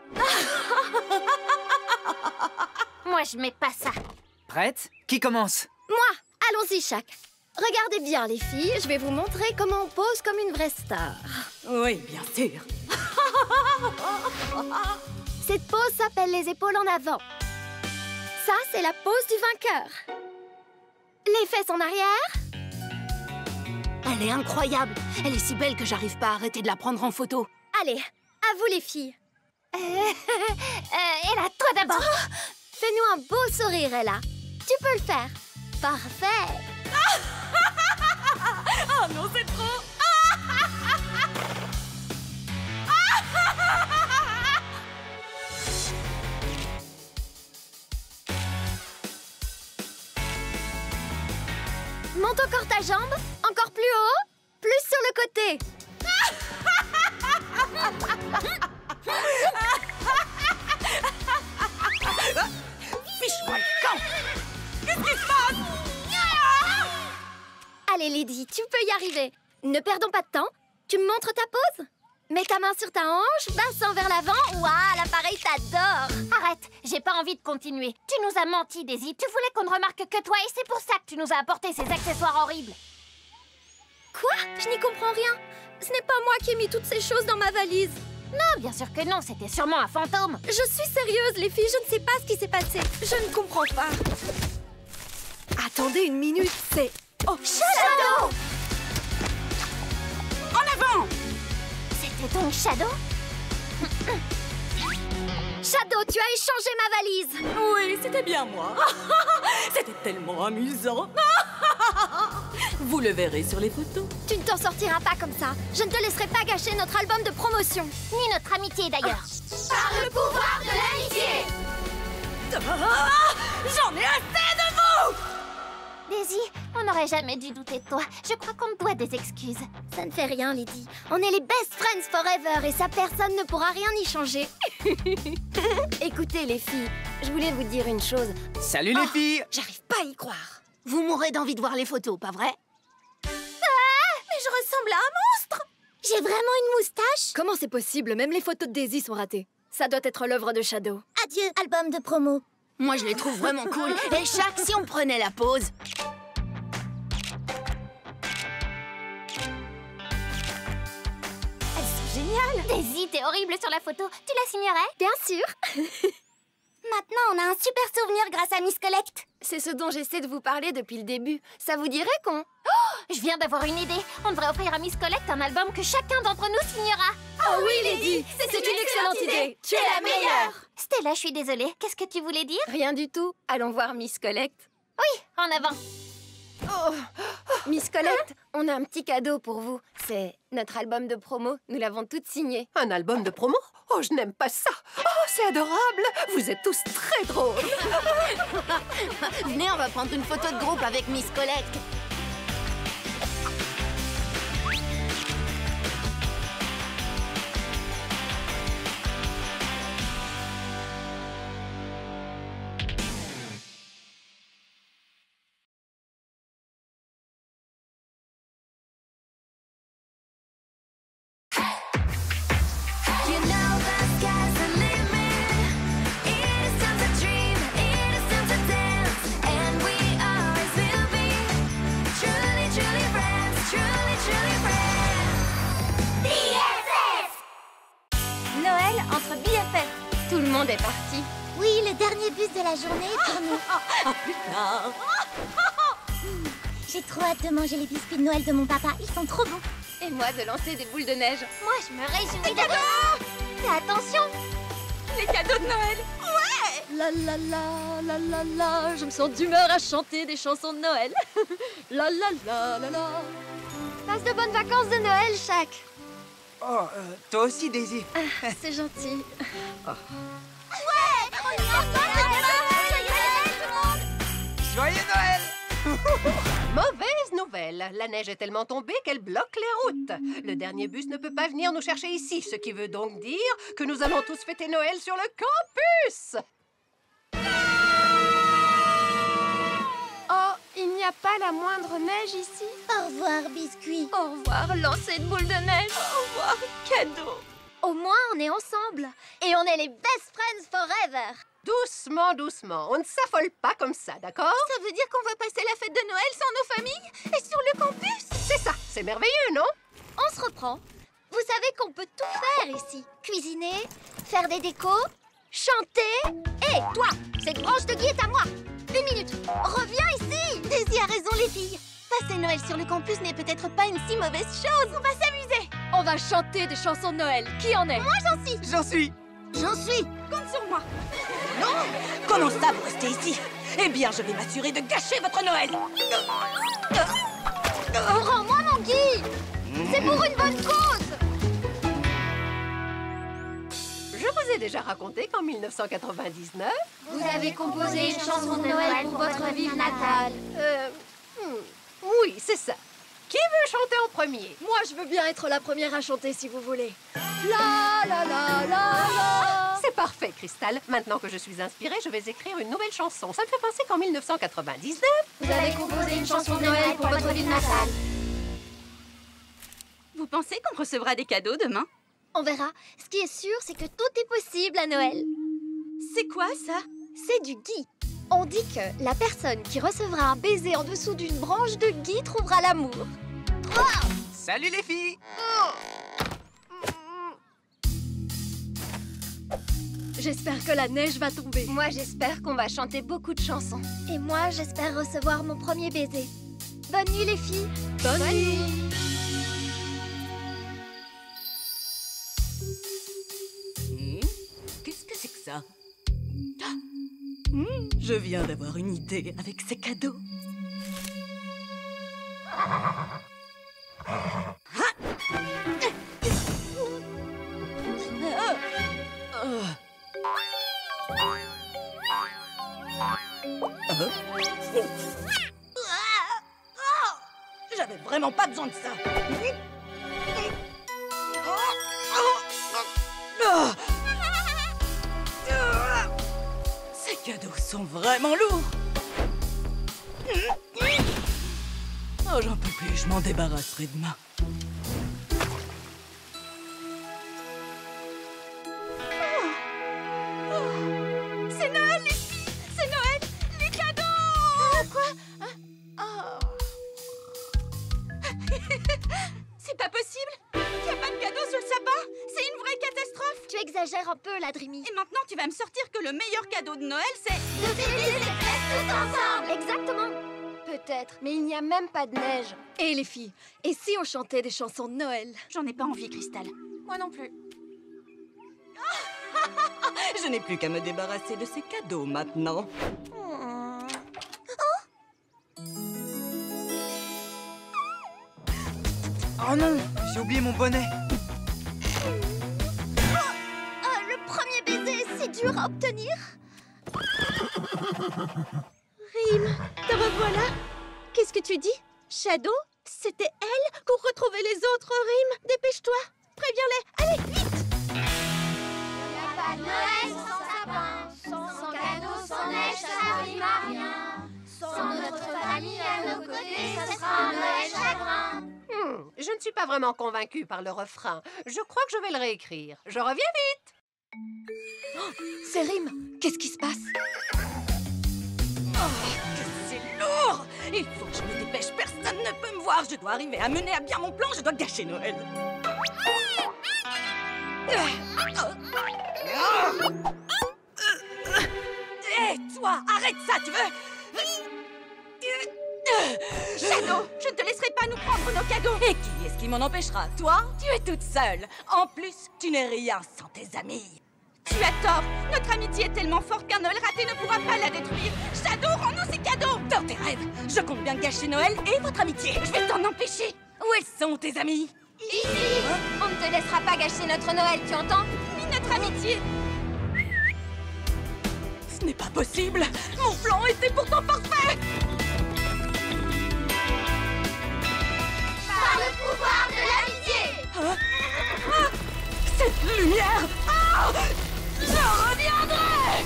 Moi, je mets pas ça. Prête? Qui commence? Moi! Allons-y, Shaq. Regardez bien, les filles. Je vais vous montrer comment on pose comme une vraie star. Oui, bien sûr. Cette pose s'appelle les épaules en avant. Ça, c'est la pose du vainqueur. Les fesses en arrière. Elle est incroyable. Elle est si belle que j'arrive pas à arrêter de la prendre en photo. Allez, à vous les filles. Ella, toi d'abord. Fais-nous un beau sourire, Ella. Tu peux le faire. Parfait. Oh non, c'est trop. Monte encore ta jambe. Encore plus haut. Plus sur le côté. Fiche-moi le camp. Qu'est-ce qui se passe? Allez, Lydie, tu peux y arriver. Ne perdons pas de temps. Tu me montres ta pose? Mets ta main sur ta hanche, bassin vers l'avant. Waouh, l'appareil t'adore. Arrête, j'ai pas envie de continuer. Tu nous as menti, Daisy. Tu voulais qu'on ne remarque que toi et c'est pour ça que tu nous as apporté ces accessoires horribles. Quoi? Je n'y comprends rien. Ce n'est pas moi qui ai mis toutes ces choses dans ma valise. Non, bien sûr que non, c'était sûrement un fantôme. Je suis sérieuse, les filles, je ne sais pas ce qui s'est passé. Je ne comprends pas. Attendez une minute, c'est... Oh, Shadow! En avant! C'était donc Shadow? Shadow, tu as échangé ma valise. Oui, c'était bien moi. C'était tellement amusant. Vous le verrez sur les photos. Tu ne t'en sortiras pas comme ça. Je ne te laisserai pas gâcher notre album de promotion. Ni notre amitié, d'ailleurs. Par le pouvoir de l'amitié. J'en ai assez de vous! Daisy, on n'aurait jamais dû douter de toi. Je crois qu'on te doit des excuses. Ça ne fait rien, Lydie. On est les best friends forever et ça, personne ne pourra rien y changer. Écoutez les filles, je voulais vous dire une chose. Salut les filles! J'arrive pas à y croire. Vous mourrez d'envie de voir les photos, pas vrai? Mais je ressemble à un monstre! J'ai vraiment une moustache? Comment c'est possible? Même les photos de Daisy sont ratées. Ça doit être l'œuvre de Shadow. Adieu, album de promo. Moi, je les trouve vraiment cool. Et Shaq, si on prenait la pause? Elles sont géniales! Daisy, t'es horrible sur la photo. Tu la signerais? Bien sûr. Maintenant, on a un super souvenir grâce à Miss Collect. C'est ce dont j'essaie de vous parler depuis le début. Ça vous dirait qu'on... Je viens d'avoir une idée. On devrait offrir à Miss Collect un album que chacun d'entre nous signera. Oh oui, Lady! C'est une excellente idée! Tu es la meilleure! Stella, je suis désolée. Qu'est-ce que tu voulais dire? Rien du tout. Allons voir Miss Collect. Oui, en avant. Oh. Miss Collect, on a un petit cadeau pour vous. C'est notre album de promo. Nous l'avons toutes signé. Un album de promo? Oh, je n'aime pas ça. Oh, c'est adorable. Vous êtes tous très drôles. Venez, on va prendre une photo de groupe avec Miss Collect. Noël entre BFF. Tout le monde est parti. Oui, le dernier bus de la journée est pour nous. À plus tard. J'ai trop hâte de manger les biscuits de Noël de mon papa. Ils sont trop bons. Et moi de lancer des boules de neige. Moi, je me réjouis d'abord. Fais attention. Les cadeaux de Noël. Ouais. La la la la la la. Je me sens d'humeur à chanter des chansons de Noël. La la la la la. Passe de bonnes vacances de Noël, Shaq. Oh, toi aussi, Daisy. C'est gentil. Oh. Ouais, on y va. Joyeux Noël! Mauvaise nouvelle. La neige est tellement tombée qu'elle bloque les routes. Le dernier bus ne peut pas venir nous chercher ici, ce qui veut donc dire que nous allons tous fêter Noël sur le campus. Oh, il n'y a pas la moindre neige ici. Au revoir, biscuit. Au revoir, lancer de boules de neige. Au revoir, cadeau. Au moins, on est ensemble. Et on est les best friends forever. Doucement, doucement. On ne s'affole pas comme ça, d'accord? Ça veut dire qu'on va passer la fête de Noël sans nos familles et sur le campus? C'est ça, c'est merveilleux, non? On se reprend. Vous savez qu'on peut tout faire ici. Cuisiner, faire des décos, chanter. Hé, toi, cette branche de gui est à moi. 1 minute, reviens ici. Daisy a raison, les filles. Passer Noël sur le campus n'est peut-être pas une si mauvaise chose. On va s'amuser. On va chanter des chansons de Noël. Qui en est? Moi, j'en suis. J'en suis. J'en suis. Compte sur moi. Non! Comment ça, vous restez ici? Eh bien, je vais m'assurer de gâcher votre Noël! Rends-moi mon gui. C'est pour une bonne cause. Je vous ai déjà raconté qu'en 1999... Vous avez composé une chanson de Noël pour votre ville natale. Oui, c'est ça. Qui veut chanter en premier? Moi, je veux bien être la première à chanter si vous voulez. La la la la la. C'est parfait, Crystal. Maintenant que je suis inspirée, je vais écrire une nouvelle chanson. Ça me fait penser qu'en 1999... Vous avez composé une chanson de Noël pour votre ville natale. Vous pensez qu'on recevra des cadeaux demain? On verra. Ce qui est sûr, c'est que tout est possible à Noël. C'est quoi, ça? C'est du gui. On dit que la personne qui recevra un baiser en dessous d'une branche de gui trouvera l'amour. 3. Salut les filles! J'espère que la neige va tomber. Moi, j'espère qu'on va chanter beaucoup de chansons. Et moi, j'espère recevoir mon premier baiser. Bonne nuit, les filles. Bonne nuit. Qu'est-ce que c'est que ça? Je viens d'avoir une idée avec ces cadeaux. J'avais vraiment pas besoin de ça. sont vraiment lourds. Oh, j'en peux plus, je m'en débarrasserai demain. C'est Noël, les filles! C'est Noël! Les cadeaux! Quoi? Oh. C'est pas possible! Il n'y a pas de cadeau sous le sapin! C'est une vraie catastrophe! Tu exagères un peu, la Dreamy. Et maintenant, tu vas me sortir que le meilleur cadeau de Noël, c'est... De fêter les fêtes tout ensemble! Exactement! Peut-être, mais il n'y a même pas de neige. Et les filles, et si on chantait des chansons de Noël? J'en ai pas envie, Cristal. Moi non plus. Je n'ai plus qu'à me débarrasser de ces cadeaux maintenant. Oh non, j'ai oublié mon bonnet. Oh, le premier baiser, c'est dur à obtenir. Rime, te revoilà. Qu'est-ce que tu dis? Shadow? C'était elle? Pour retrouver les autres, Rime. Dépêche-toi. Préviens-les. Allez, vite! Pas de Noël sans sapin, sans cadeau, sans neige, ça rime à rien. Sans notre famille à nos côtés, ça sera un Noël chagrin. Je ne suis pas vraiment convaincue par le refrain. Je crois que je vais le réécrire. Je reviens vite. Oh, c'est Rime. Qu'est-ce qui se passe? C'est lourd! Il faut que je me dépêche, personne ne peut me voir. Je dois arriver à mener à bien mon plan, je dois gâcher Noël. Hé, toi, arrête ça, tu veux? Shadow, je ne te laisserai pas nous prendre nos cadeaux. Et qui est-ce qui m'en empêchera? Toi? Tu es toute seule. En plus, tu n'es rien sans tes amis. Tu as tort. Notre amitié est tellement forte qu'un Noël raté ne pourra pas la détruire. Shadow, rends-nous ces cadeaux. Dans tes rêves, je compte bien gâcher Noël et votre amitié. Je vais t'en empêcher. Où elles sont, tes amis? Ici! On ne te laissera pas gâcher notre Noël, tu entends? Ni notre amitié. Ce n'est pas possible. Mon plan était pourtant parfait. Par le pouvoir de l'amitié! Cette lumière! Je reviendrai!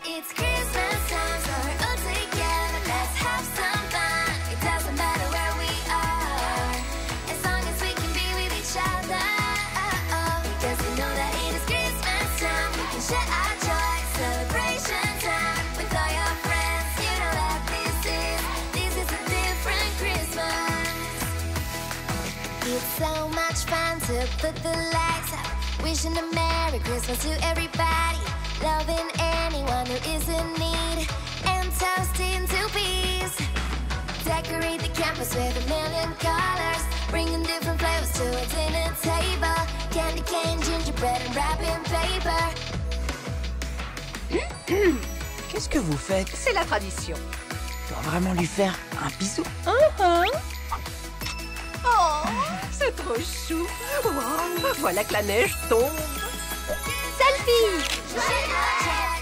It's Christmas time, so we're all together. Let's have some fun. It doesn't matter where we are, as long as we can be with each other. Because we know that it is Christmas time. We can share our joy, celebration time with all your friends. You know that this is a different Christmas. It's so much fun to put the lights out, wishing a Merry Christmas to everybody, loving anyone who is in need, and toasting to peace. Decorate the campus with a million colors, bringing different flavors to a dinner table. Candy cane, gingerbread, and wrapping paper. Qu'est-ce que vous faites? C'est la tradition. Je dois vraiment lui faire un bisou. Oh, c'est trop chou. Wow, voilà que la neige tombe. Selfie! Joyeux Noël!